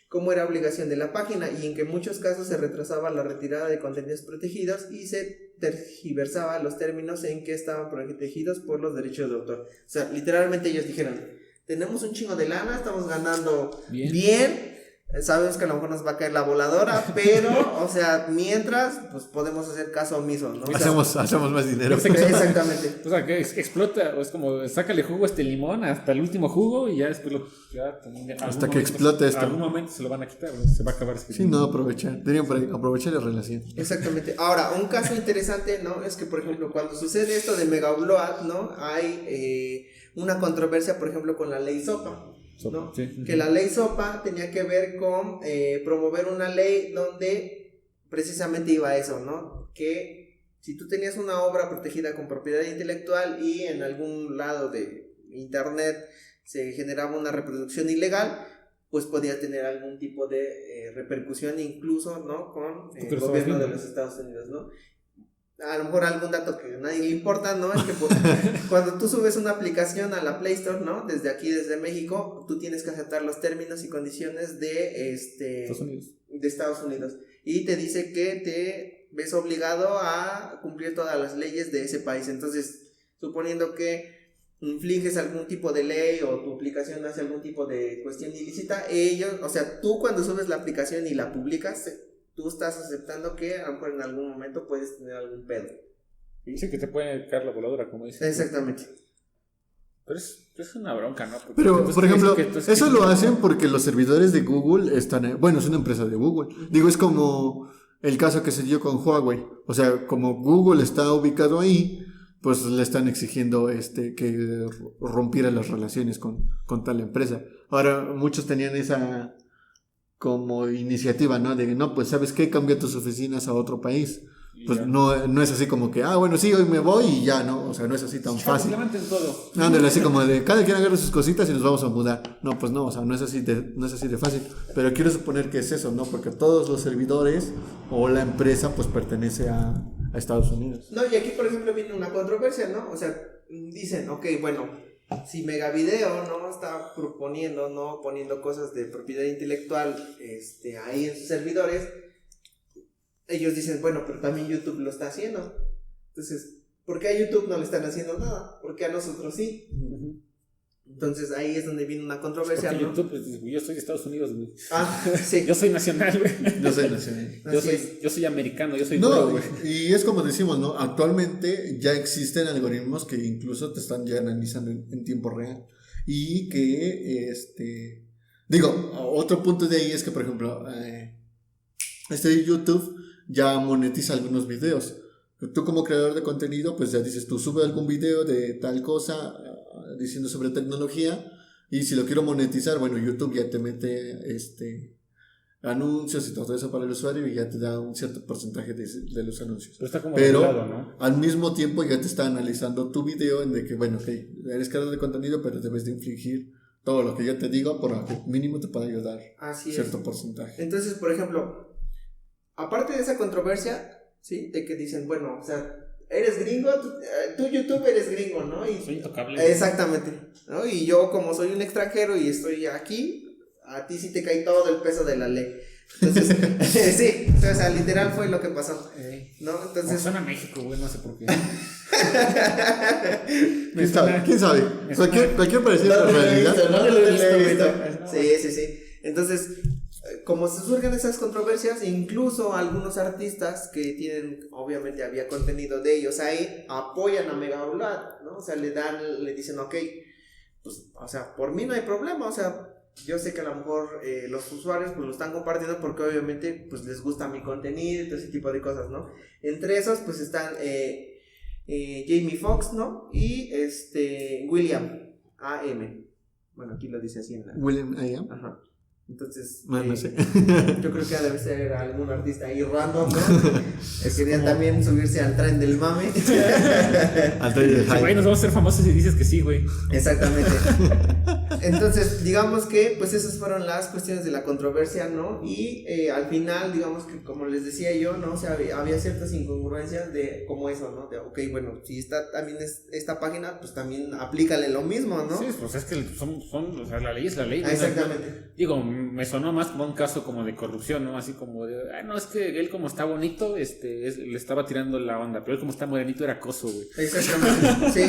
como era obligación de la página, y en que en muchos casos se retrasaba la retirada de contenidos protegidos y se tergiversaba los términos en que estaban protegidos por los derechos de autor. O sea, literalmente ellos dijeron, tenemos un chingo de lana, estamos ganando bien. Sabemos que a lo mejor nos va a caer la voladora, pero, o sea, mientras, pues podemos hacer caso omiso, ¿no? O sea, Hacemos más dinero. exactamente. O sea, que explota, o es como, sácale jugo a este limón hasta el último jugo y ya después Hasta que explote esto. En algún momento se lo van a quitar, ¿no? Se va a acabar. Sí, no, aprovechar. Tenían que aprovechar la relación. Exactamente. Ahora, un caso interesante, ¿no? Es que, por ejemplo, cuando sucede esto de Megabload, ¿no? Hay una controversia, por ejemplo, con la ley SOPA. ¿No? Sí. Que la ley SOPA tenía que ver con promover una ley donde precisamente iba eso, ¿no? Que si tú tenías una obra protegida con propiedad intelectual y en algún lado de internet se generaba una reproducción ilegal, pues podía tener algún tipo de repercusión incluso, ¿no? Con el gobierno de los Estados Unidos, ¿no? A lo mejor algún dato que a nadie le importa, ¿no? Es que pues, cuando tú subes una aplicación a la Play Store, ¿no? Desde aquí, desde México, tú tienes que aceptar los términos y condiciones de Estados Unidos. Y te dice que te ves obligado a cumplir todas las leyes de ese país. Entonces, suponiendo que infringes algún tipo de ley o tu aplicación hace algún tipo de cuestión ilícita, ellos, o sea, tú cuando subes la aplicación y la publicas, tú estás aceptando que a lo mejor en algún momento puedes tener algún pedo. Sí, que te puede caer la voladora, como dices. Exactamente. Pero es una bronca, ¿no? Porque Pero, pues, por ejemplo, entonces, eso lo hacen porque los servidores de Google están... Bueno, es una empresa de Google. Digo, es como el caso que se dio con Huawei. O sea, como Google está ubicado ahí, pues le están exigiendo que rompiera las relaciones con tal empresa. Ahora, muchos tenían esa como iniciativa, ¿no? De, no, pues, ¿sabes qué? Cambia tus oficinas a otro país. Pues no es así como que, bueno, sí, hoy me voy y ya, ¿no? O sea, no es así tan fácil. Levanten todo. Ándale, así como de, cada quien agarra sus cositas y nos vamos a mudar. No, pues no, o sea, no es así de fácil. Pero quiero suponer que es eso, ¿no? Porque todos los servidores o la empresa, pues, pertenece a Estados Unidos. No, y aquí, por ejemplo, viene una controversia, ¿no? O sea, dicen, ok, bueno, si Megavideo no está proponiendo, no poniendo cosas de propiedad intelectual ahí en sus servidores, ellos dicen, bueno, pero también YouTube lo está haciendo. Entonces, ¿por qué a YouTube no le están haciendo nada? ¿Por qué a nosotros sí? Entonces ahí es donde viene una controversia, porque ¿no? YouTube, pues, yo soy de Estados Unidos, güey. Sí. Yo soy nacional, güey. Yo sé, no sé. Yo soy americano, yo soy No, duro, güey. y es como decimos, ¿no? Actualmente ya existen algoritmos que incluso te están ya analizando en tiempo real. Y que, digo, otro punto de ahí es que, por ejemplo, YouTube ya monetiza algunos videos. Tú como creador de contenido, pues ya dices, tú sube algún video de tal cosa diciendo sobre tecnología y si lo quiero monetizar, bueno, YouTube ya te mete anuncios y todo eso para el usuario y ya te da un cierto porcentaje de los anuncios. Pero está como Pero regulado, ¿no? al mismo tiempo ya te está analizando tu video en de que, bueno, eres creador de contenido, pero debes de infligir todo lo que yo te digo por que mínimo te pueda ayudar cierto porcentaje. Entonces, por ejemplo, aparte de esa controversia, ¿sí? De que dicen, bueno, o sea, eres gringo, tú YouTube eres gringo, ¿no? Y, soy intocable. Exactamente, ¿no? Y yo como soy un extranjero y estoy aquí, a ti sí te cae todo el peso de la ley. Entonces, sí, o sea, literal fue lo que pasó, ¿no? Entonces... Suena a México, güey, no sé por qué. ¿Quién sabe? Cualquier parecido a la realidad. Sí. Entonces, como se surgen esas controversias, incluso algunos artistas que tienen, obviamente había contenido de ellos ahí, apoyan a Megaupload, ¿no? O sea, le dicen, ok, pues, o sea, por mí no hay problema, o sea, yo sé que a lo mejor los usuarios pues lo están compartiendo porque obviamente pues les gusta mi contenido y todo ese tipo de cosas, ¿no? Entre esos pues están Jamie Foxx, ¿no? Y William A.M. Bueno, aquí lo dice así en la... William A.M. Ajá. Entonces, no sé. Yo creo que debe ser algún artista ahí random, ¿no? Quería también subirse al tren del mame. Al tren del hype. Güey, nos vamos a hacer famosos si dices que sí, güey. Exactamente. Entonces, digamos que, pues esas fueron las cuestiones de la controversia, ¿no? Y al final, digamos que, como les decía yo, ¿no? O sea, había ciertas incongruencias de, como eso, ¿no? De, ok, bueno, si está también esta página, pues también aplícale lo mismo, ¿no? Sí, pues es que o sea, la ley es la ley. Exactamente. Digo, me sonó más como un caso como de corrupción, ¿no? Así como de, no, es que él como está bonito, le estaba tirando la onda, pero él como está morenito era acoso, güey. Exactamente. Sí.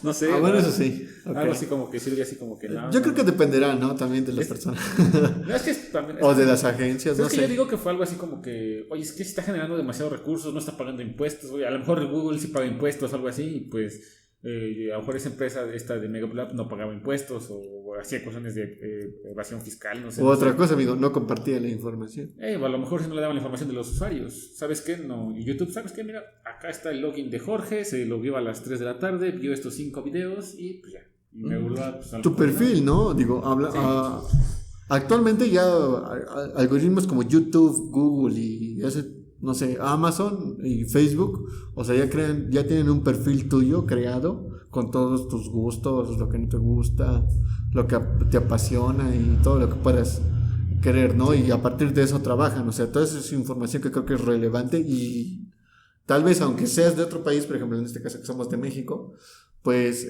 No sé. Bueno, eso sí. Okay. Algo así como que sirve así como que no. Yo creo que dependerá, ¿no? También de las personas. No, es que también... o de las agencias, no sé. sé. Yo digo que fue algo así como que, oye, es que si está generando demasiados recursos, no está pagando impuestos, güey. A lo mejor Google sí paga impuestos o algo así, y pues... a lo mejor esa empresa de Megaupload no pagaba impuestos o hacía cuestiones de evasión fiscal, no sé. O otra cosa, amigo, no compartía la información. O a lo mejor si no le daban la información de los usuarios. ¿Sabes qué? No. Y YouTube, ¿sabes qué? Mira, acá está el login de Jorge, se lo vio a las 3 de la tarde, vio estos 5 videos y pues ya. Y Megaupload, pues, tu perfil, ¿no? Digo, actualmente ya algoritmos como YouTube, Google y no sé, Amazon y Facebook, o sea, ya tienen un perfil tuyo creado con todos tus gustos, lo que no te gusta, lo que te apasiona y todo lo que puedas querer, ¿no? Y a partir de eso trabajan, o sea, toda esa es información que creo que es relevante y tal vez aunque seas de otro país, por ejemplo, en este caso que somos de México, pues,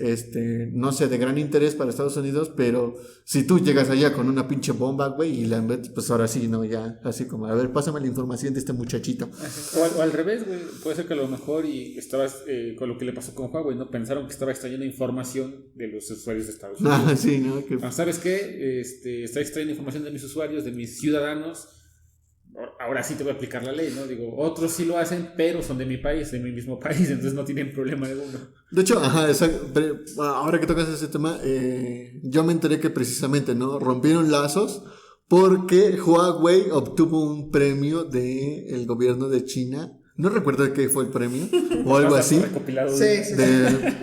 no sé, de gran interés para Estados Unidos, pero si tú llegas allá con una pinche bomba, güey, y la metes, pues ahora sí, ¿no? Ya, así como, a ver, pásame la información de este muchachito. O al revés, güey, puede ser que a lo mejor y estabas, con lo que le pasó con Huawei, ¿no? Pensaron que estaba extrayendo información de los usuarios de Estados Unidos. Ah, sí, ¿no? ¿Sabes qué? Está extrayendo información de mis usuarios, de mis ciudadanos. Ahora sí te voy a aplicar la ley, ¿no? Digo, otros sí lo hacen, pero son de mi país, de mi mismo país, entonces no tienen problema alguno. De hecho, ahora que tocas ese tema, yo me enteré que precisamente, ¿no? Rompieron lazos porque Huawei obtuvo un premio del gobierno de China. No recuerdo de qué fue el premio o algo así. Sí.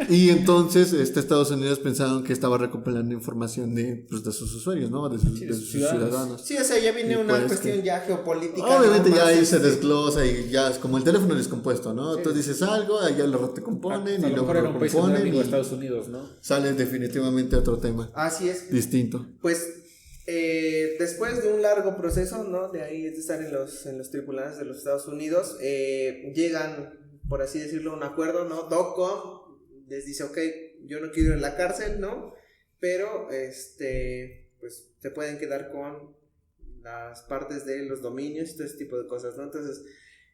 Y entonces Estados Unidos pensaron que estaba recopilando información de sus usuarios, ¿no? De sus ciudadanos. Sí, o sea, ya viene una cuestión ya geopolítica. Obviamente ya ahí se desglosa y ya es como el teléfono descompuesto, ¿no? Sí. Tú dices algo, allá lo recomponen y luego lo recomponen y Estados Unidos, ¿no? Sale definitivamente otro tema. Así es. Distinto. Pues después de un largo proceso, ¿no? De ahí de estar en los tribunales de los Estados Unidos, llegan, por así decirlo, a un acuerdo, ¿no? DocCom les dice, ok, yo no quiero ir a la cárcel, ¿no? Pero, pues, se pueden quedar con las partes de los dominios y todo ese tipo de cosas, ¿no? Entonces,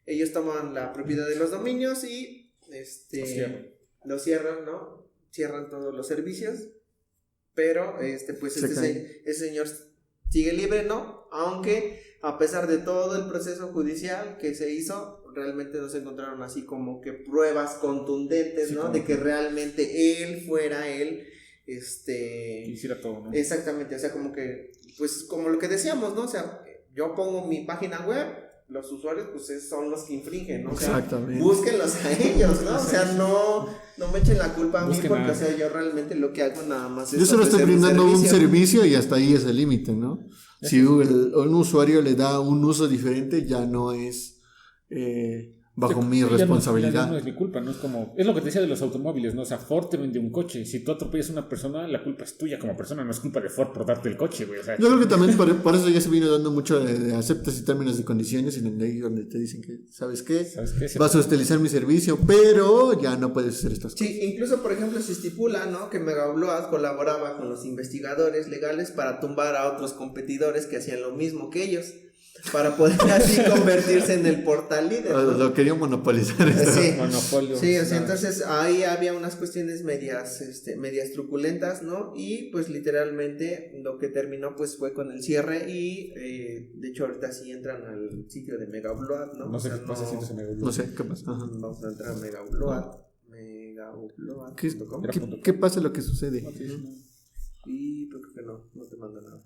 ellos toman la propiedad de los dominios y, lo cierran, ¿no? Cierran todos los servicios. Pero, pues, ese señor sigue libre, ¿no? Aunque, a pesar de todo el proceso judicial que se hizo, realmente no se encontraron así como que pruebas contundentes, ¿no? De que realmente él fuera él, hiciera todo, ¿no? Exactamente, o sea, como que, pues, como lo que decíamos, ¿no? O sea, yo pongo mi página web, los usuarios pues son los que infringen, ¿no? O sea, Exactamente. búsquenlos a ellos, ¿no? O sea, no me echen la culpa a mí Busquen porque, a- o sea, yo realmente lo que hago nada más es Yo solo estoy ofrecer brindando un servicio y hasta ahí es el límite, ¿no? Si un usuario le da un uso diferente, ya no es bajo mi Ya responsabilidad. no es mi culpa, no es como. Es lo que te decía de los automóviles, ¿no? O sea, Ford te vende un coche. Si tú atropellas a una persona, la culpa es tuya como persona, no es culpa de Ford por darte el coche, güey. O sea, Yo creo que también por eso ya se vino dando mucho de aceptas y términos y condiciones en ley donde te dicen que, ¿sabes qué? ¿sabes qué? Vas a utilizar mi servicio, pero ya no puedes hacer estas cosas. Sí, incluso por ejemplo se estipula, ¿no? Que Megabload colaboraba con los investigadores legales para tumbar a otros competidores que hacían lo mismo que ellos, para poder así convertirse en el portal líder, ¿no? Lo querían monopolizar. esto. Sí. Monopolio. Sí, o sea, Nada. entonces ahí había unas cuestiones medias truculentas, ¿no? Y pues literalmente lo que terminó pues fue con el cierre y de hecho ahorita sí entran al sitio de Megabload, ¿no? No sé O sea, qué pasa si se me No sé, ¿qué pasa? Ajá. Vamos a entrar a megabload.com ¿Qué pasa lo que sucede? y creo que no te manda nada.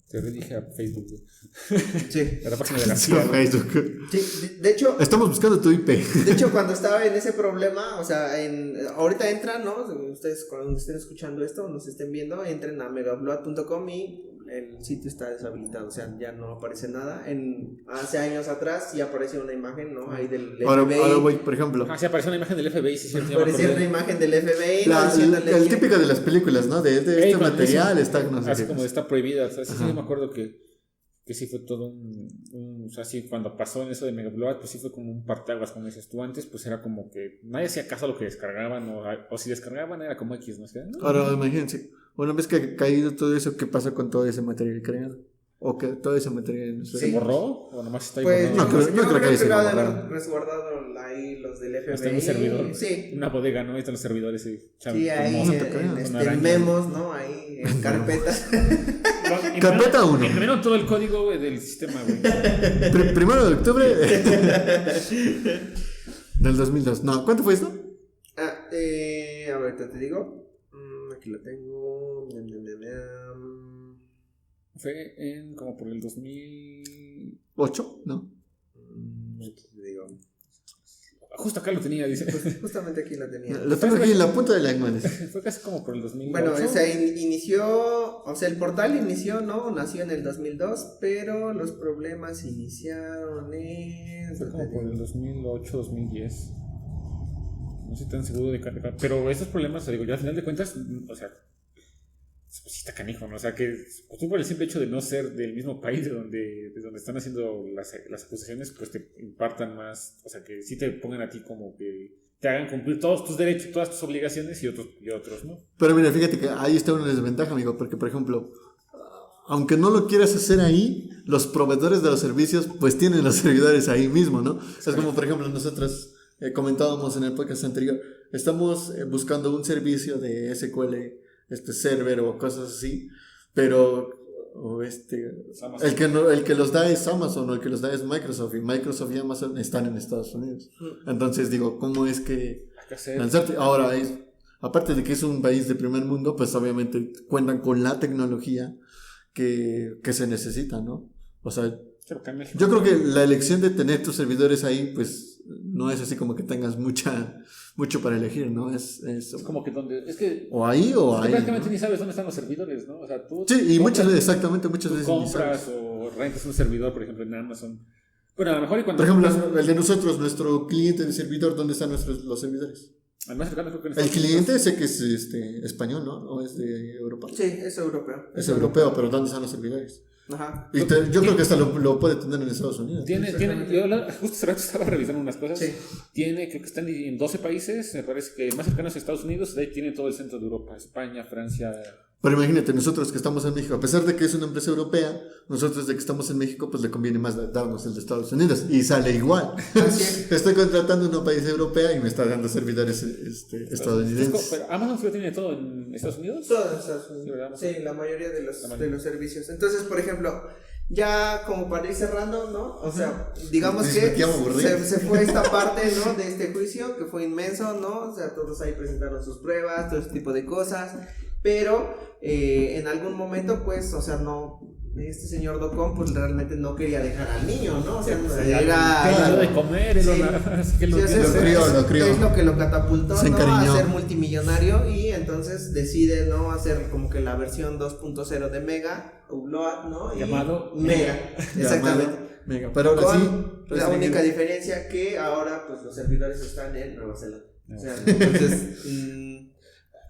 Te redirige a Facebook, güey. Sí, A la página de García, güey. Facebook. sí, de hecho, Estamos buscando tu IP. de hecho, cuando estaba en ese problema, o sea, ahorita entran, ¿no? Ustedes cuando estén escuchando esto, nos estén viendo, entren a megabload.com y el sitio está deshabilitado, o sea, ya no aparece nada. Hace años atrás sí apareció una imagen, ¿no? Ahí del Ahora FBI. voy, por ejemplo. Ah, sí, apareció una imagen del FBI, sí, cierto. ya me Aparecía acordé. una imagen del FBI, ¿no? Diciéndole El que- típico de las películas, ¿no? De este cuando material dicen- está, no sé Así qué. como está prohibida. O sea, sí, Ajá. sí, me acuerdo que sí fue todo o sea, sí, cuando pasó en eso de Megabload, pues sí fue como un parteaguas, como dices tú antes, pues era como que nadie hacía caso a lo que descargaban, o si descargaban era como X, ¿no? O sea, no, Ahora imagínense, una vez que ha caído todo eso, ¿qué pasa con todo ese material creado? O que todo ese material no sé. ¿se borró? ¿O nomás está ahí Pues borrado? No, yo creo que se lo ha de borraron. haber resguardado ahí los del FBI. Está en un servidor. Sí. Una bodega, ¿no? Ahí están los servidores. Sí, ahí no te creas. en Con arañas. memos, ¿no? Ahí en carpetas. Carpeta uno. Imprimiendo todo el código, güey, del sistema, güey. 1 de octubre del 2002. No, ¿cuánto fue esto? Ahorita te digo. Aquí lo tengo. Fue en como por el 2000. 8, ¿no? Ahorita te digo. Justo acá lo tenía, dice. Pues justamente aquí lo tenía. Lo tengo aquí en la punta de la lengua. Fue casi como por el 2000. Bueno, o sea, inició, o sea, el portal inició, ¿no? Nació en el 2002, pero los problemas iniciaron en... Fue como por el 2008, 2010. No estoy tan seguro de cargar. Pero estos problemas, o sea, digo, yo al final de cuentas, o sea, pues sí está canijo, ¿no? O sea, que pues, tú por el simple hecho de no ser del mismo país de donde están haciendo las acusaciones, pues te impartan más, o sea, que sí te pongan a ti como que te hagan cumplir todos tus derechos, todas tus obligaciones y otros ¿no? Pero mira, fíjate que ahí está una desventaja, amigo, porque por ejemplo, aunque no lo quieras hacer ahí, los proveedores de los servicios pues tienen los servidores ahí mismo, ¿no? Es como por ejemplo nosotros comentábamos en el podcast anterior, estamos buscando un servicio de SQL, server o cosas así, pero el que los da es Amazon o el que los da es Microsoft, y Microsoft y Amazon están en Estados Unidos. Entonces digo, ¿cómo es que Hay que hacer. lanzarte? Ahora, aparte de que es un país de primer mundo, pues obviamente cuentan con la tecnología que se necesita, ¿no? O sea, Pero acá en México- yo creo que la elección de tener tus servidores ahí, pues no es así como que tengas mucho para elegir, ¿no? Es como que donde. Es que. o ahí o Tú ahí. prácticamente ¿no? ni sabes dónde están los servidores, ¿no? O sea, tú. Sí, y muchas compras- veces, exactamente, muchas tú veces ni sabes. compras o rentas un servidor, por ejemplo, en Amazon. Bueno, a lo mejor y cuando. Por ejemplo, el de nosotros, nuestro cliente de servidor, ¿dónde están los servidores? Al más cercano creo que en El Estados cliente sé que es español, ¿no? O es de Europa. Sí, es europeo. Es europeo, pero ¿dónde están los servidores? Ajá. Y yo creo que hasta lo puede tener en Estados Unidos. Tiene, justo hace rato estaba revisando unas cosas. Sí. Tiene, creo que están en 12 países, me parece que más cercanos a Estados Unidos, de ahí tiene todo el centro de Europa, España, Francia. Pero imagínate, nosotros que estamos en México, a pesar de que es una empresa europea, nosotros de que estamos en México, pues le conviene más darnos el de Estados Unidos. Y sale igual. Así es. Estoy contratando una país europea y me está dando servidores estadounidenses. Pero Amazon sí lo tiene todo en Estados Unidos. Todos Estados Unidos. Sí, ¿verdad? Sí, la mayoría de los, La mayoría. de los servicios. Entonces, por ejemplo, ya como para ir cerrando, ¿no? O sea, digamos que Ya me aburrí. se fue esta parte, ¿no? De este juicio que fue inmenso, ¿no? O sea, todos ahí presentaron sus pruebas, todo ese tipo de cosas. Pero en algún momento, pues, o sea, no este señor Docom pues realmente no quería dejar al niño, ¿no? O sea, Claro, de comer, sí. así que Sí, o sea, lo crió. es lo que lo catapultó, Se ¿no? encariñó. A ser multimillonario y entonces decide, ¿no? Hacer como que la versión 2.0 de Mega Upload, ¿no? Y Llamado Mega, exactamente. Mega. Pero ahora sí. Con la única diferencia que ahora pues los servidores están en Nueva Zelanda. O sea, entonces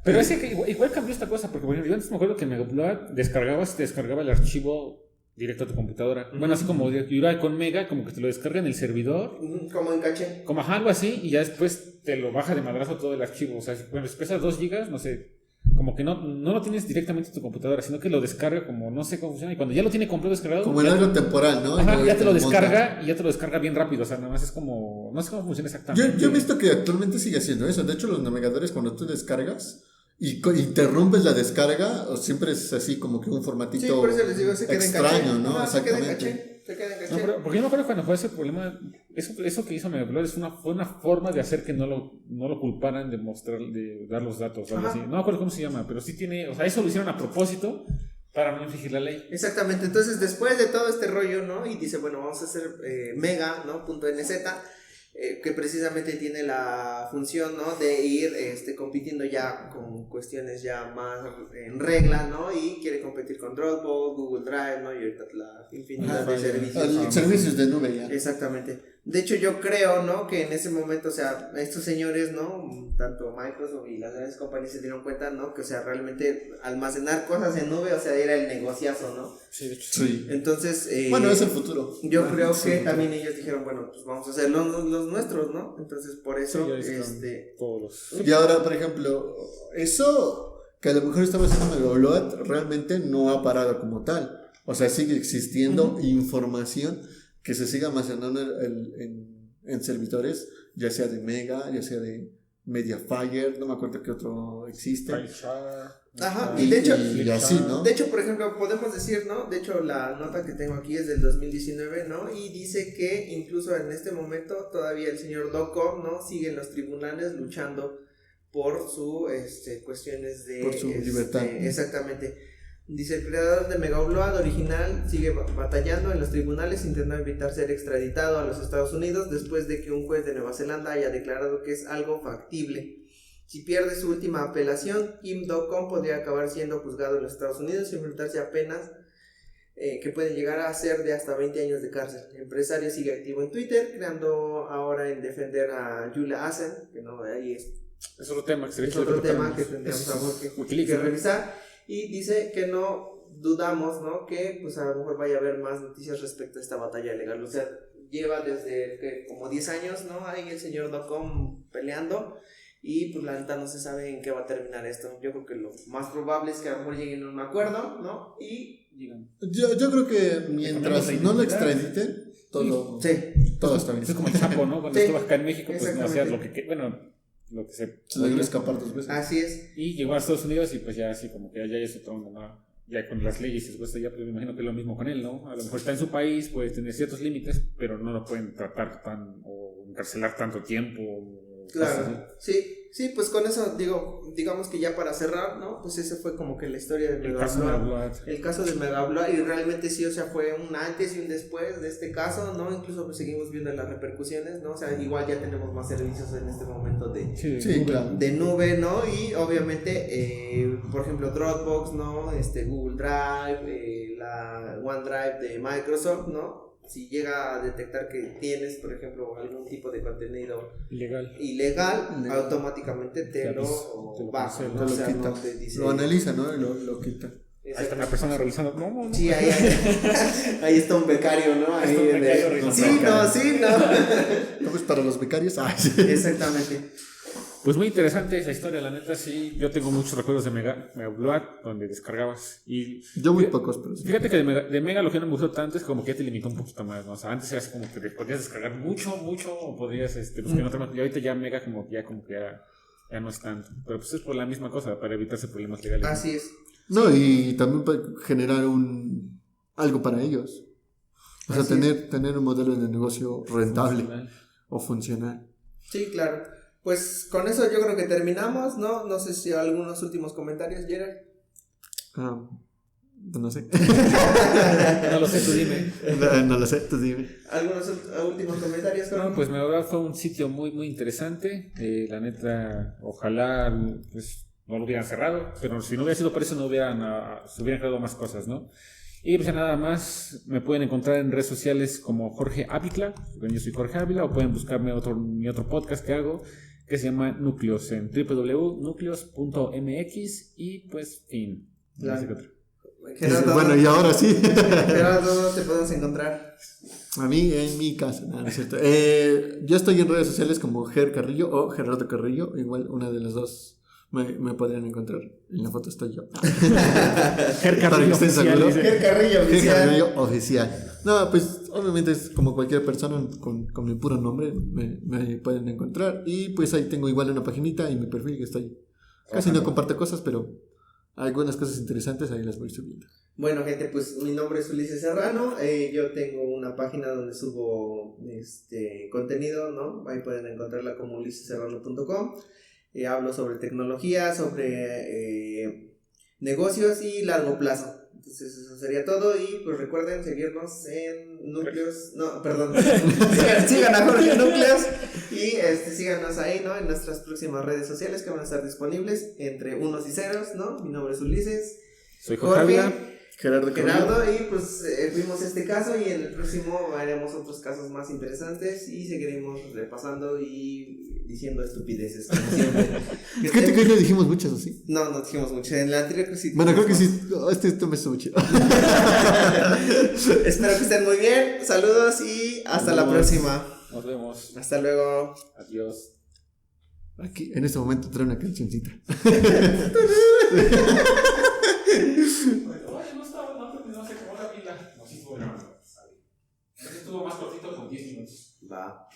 pero ese que igual cambió esta cosa, porque bueno, yo antes me acuerdo que en Megaupload te descargaba el archivo directo a tu computadora. Bueno, así como yo iba con Mega, como que te lo descarga en el servidor, como en caché. como algo así, y ya después te lo baja de madrazo todo el archivo. O sea, bueno, si pesa 2 gigas, no sé, como que no lo tienes directamente en tu computadora, sino que lo descarga como no sé cómo funciona, y cuando ya lo tiene completo descargado, Como en algo temporal, ¿no? ajá, ya te lo montas. descarga y ya te lo descarga bien rápido. O sea, nada más es como, no sé cómo funciona exactamente. Yo he visto que actualmente sigue haciendo eso. De hecho, los navegadores, cuando tú descargas y interrumpes la descarga, o siempre es así como que un formatito Sí, por eso les digo, se queda extraño, en caché. ¿no? Ajá, se queda en Exactamente. caché. Se queda en caché. No, pero, porque yo me acuerdo cuando fue ese problema, eso que hizo Megaupload fue una forma de hacer que no lo culparan de mostrar, de dar los datos o algo Ajá. así. No me acuerdo cómo se llama, pero sí tiene, o sea, eso lo hicieron a propósito para no infringir la ley. Exactamente, entonces después de todo este rollo, ¿no? Y dice, bueno, vamos a hacer Mega, ¿no? .nz, que precisamente tiene la función, ¿no? De ir compitiendo ya con cuestiones ya más en regla, ¿no? Y quiere competir con Dropbox, Google Drive, ¿no? Y ahorita la infinidad de servicios. Servicios de nube ya. Exactamente. De hecho, yo creo, ¿no? Que en ese momento, o sea, estos señores, ¿no? Tanto Microsoft y las grandes compañías se dieron cuenta, ¿no? Que, o sea, realmente almacenar cosas en nube, o sea, era el negociazo, ¿no? Sí, de hecho. Sí. Entonces, Bueno, es el futuro. yo creo Sí, que sí. también ellos dijeron, bueno, pues vamos a hacer los nuestros, ¿no? Entonces, por eso, Sí, ahí están todos los... Y ahora, por ejemplo, eso que a lo mejor estaba haciendo Megaupload realmente no ha parado como tal. O sea, sigue existiendo información que se sigue almacenando en servidores, ya sea de Mega, ya sea de Mediafire, no me acuerdo qué otro existe. Ajá, y de hecho, y así, ¿no? de hecho, por ejemplo, podemos decir, ¿no? De hecho, la nota que tengo aquí es del 2019, ¿no? Y dice que incluso en este momento todavía el señor Docom, ¿no? Sigue en los tribunales luchando por su, cuestiones de... Por su libertad. Exactamente. Dice, el creador de Megaupload original sigue batallando en los tribunales intentando evitar ser extraditado a los Estados Unidos después de que un juez de Nueva Zelanda haya declarado que es algo factible. Si pierde su última apelación, Kim Do-Kom podría acabar siendo juzgado en los Estados Unidos y enfrentarse a penas que pueden llegar a ser de hasta 20 años de cárcel. El empresario sigue activo en Twitter, creando ahora en defender a Julia Assen, que no, ahí Es otro tema que se es otro tema que tendríamos que revisar. Y dice que no dudamos, ¿no? Que pues a lo mejor vaya a haber más noticias respecto a esta batalla legal. O sea, lleva desde como 10 años, ¿no? Ahí el señor Docom peleando. Y pues la neta no se sabe en qué va a terminar esto. Yo creo que lo más probable es que a lo mejor lleguen a un acuerdo, ¿no? Y llegan. Yo creo que mientras no lo extraditen, todo está bien. Es como el Chapo, ¿no? Cuando Sí, estuvo acá en México, pues no hacía exactamente. lo que se Se logró escapar 2 veces. Así es. Y llegó a Estados Unidos y pues ya así como que ya es otra onda, ¿no? Ya con las leyes y todo esto, ya pues me imagino que es lo mismo con él, ¿no? A lo mejor está en su país, puede tener ciertos límites, pero no lo pueden tratar o encarcelar tanto tiempo. Claro, sí, pues con eso digamos que ya para cerrar, ¿no? Pues ese fue como que la historia de Megaupload. El caso de Megaupload, y realmente sí, o sea, fue un antes y un después de este caso, ¿no? Incluso pues seguimos viendo las repercusiones, ¿no? O sea, igual ya tenemos más servicios en este momento Sí, claro. de nube, ¿no? Y obviamente, por ejemplo, Dropbox, ¿no? Google Drive, la OneDrive de Microsoft, ¿no? Si llega a detectar que tienes, por ejemplo, algún tipo de contenido ilegal, automáticamente te lo baja, Te ¿no? lo O sea, quita. no te dice... Lo analiza, ¿no? Y lo quita. Ahí está una persona revisando. No. Sí, ahí está un becario, ¿no? Ahí Está un becario revisando. sí, no. No, pues para los becarios. Sí. Exactamente. Pues muy interesante esa historia, la neta, sí. Yo tengo muchos recuerdos de Megaupload, donde descargabas. Y Yo muy pocos, pero sí. fíjate que de Mega lo que no me gustó tanto es como que ya te limitó un poquito más, ¿no? O sea, antes era así como que podías descargar mucho, o podías buscar en otro más. Y ahorita ya Mega como que ya no es tanto. Pero pues es por la misma cosa, para evitarse problemas legales. Así es. No, y también para generar algo para ellos. O sea, tener un modelo de negocio rentable o funcional. Sí, claro. Pues con eso yo creo que terminamos, ¿no? No sé si algunos últimos comentarios, Gerard. No sé. No lo sé, tú dime. No lo sé, tú dime. ¿Algunos últimos comentarios? No, pues la verdad fue un sitio muy, muy interesante. La neta, ojalá pues, no lo hubieran cerrado, pero si no hubiera sido por eso, no hubieran, se hubieran creado más cosas, ¿no? Y pues ya nada más, me pueden encontrar en redes sociales como Jorge Ávila, yo soy Jorge Ávila, o pueden buscarme mi otro podcast que hago, que se llama Núcleos, en www.nucleos.mx, y pues, fin. Claro. Gerardo, bueno, y ahora sí. Gerardo, ¿dónde te podemos encontrar? A mí, en mi casa, no es cierto. Yo estoy en redes sociales como Ger Carrillo o Gerardo Carrillo, igual una de las dos me podrían encontrar. En la foto estoy yo. Ger Carrillo oficial. Ger Carrillo Ger oficial. Carrillo oficial. No, pues obviamente es como cualquier persona con mi puro nombre me pueden encontrar. Y pues ahí tengo igual una paginita y mi perfil que está ahí. Casi no comparto cosas, pero algunas cosas interesantes ahí las voy subiendo. Bueno, gente, pues mi nombre es Ulises Serrano. Yo tengo una página donde subo contenido, ¿no? Ahí pueden encontrarla como ulisesserrano.com. Hablo sobre tecnología, sobre negocios y largo plazo. Entonces eso sería todo. Y pues recuerden seguirnos en Núcleos. No, perdón. sigan a Jorge Núcleos. Y síganos ahí, ¿no? En nuestras próximas redes sociales que van a estar disponibles entre unos y ceros, ¿no? Mi nombre es Ulises. Soy Jorge. Gerardo, y pues vimos este caso y en el próximo haremos otros casos más interesantes y seguiremos repasando y diciendo estupideces como siempre. Creo que le dijimos muchas así. No dijimos mucho. En la anterior sí. Bueno, creo que sí. Este me estuvo chido. Espero que estén muy bien. Saludos y hasta la próxima. Nos vemos. Hasta luego. Adiós. Aquí, en este momento, trae una cancioncita. No, estuvo más cortito con 10 minutos. Va.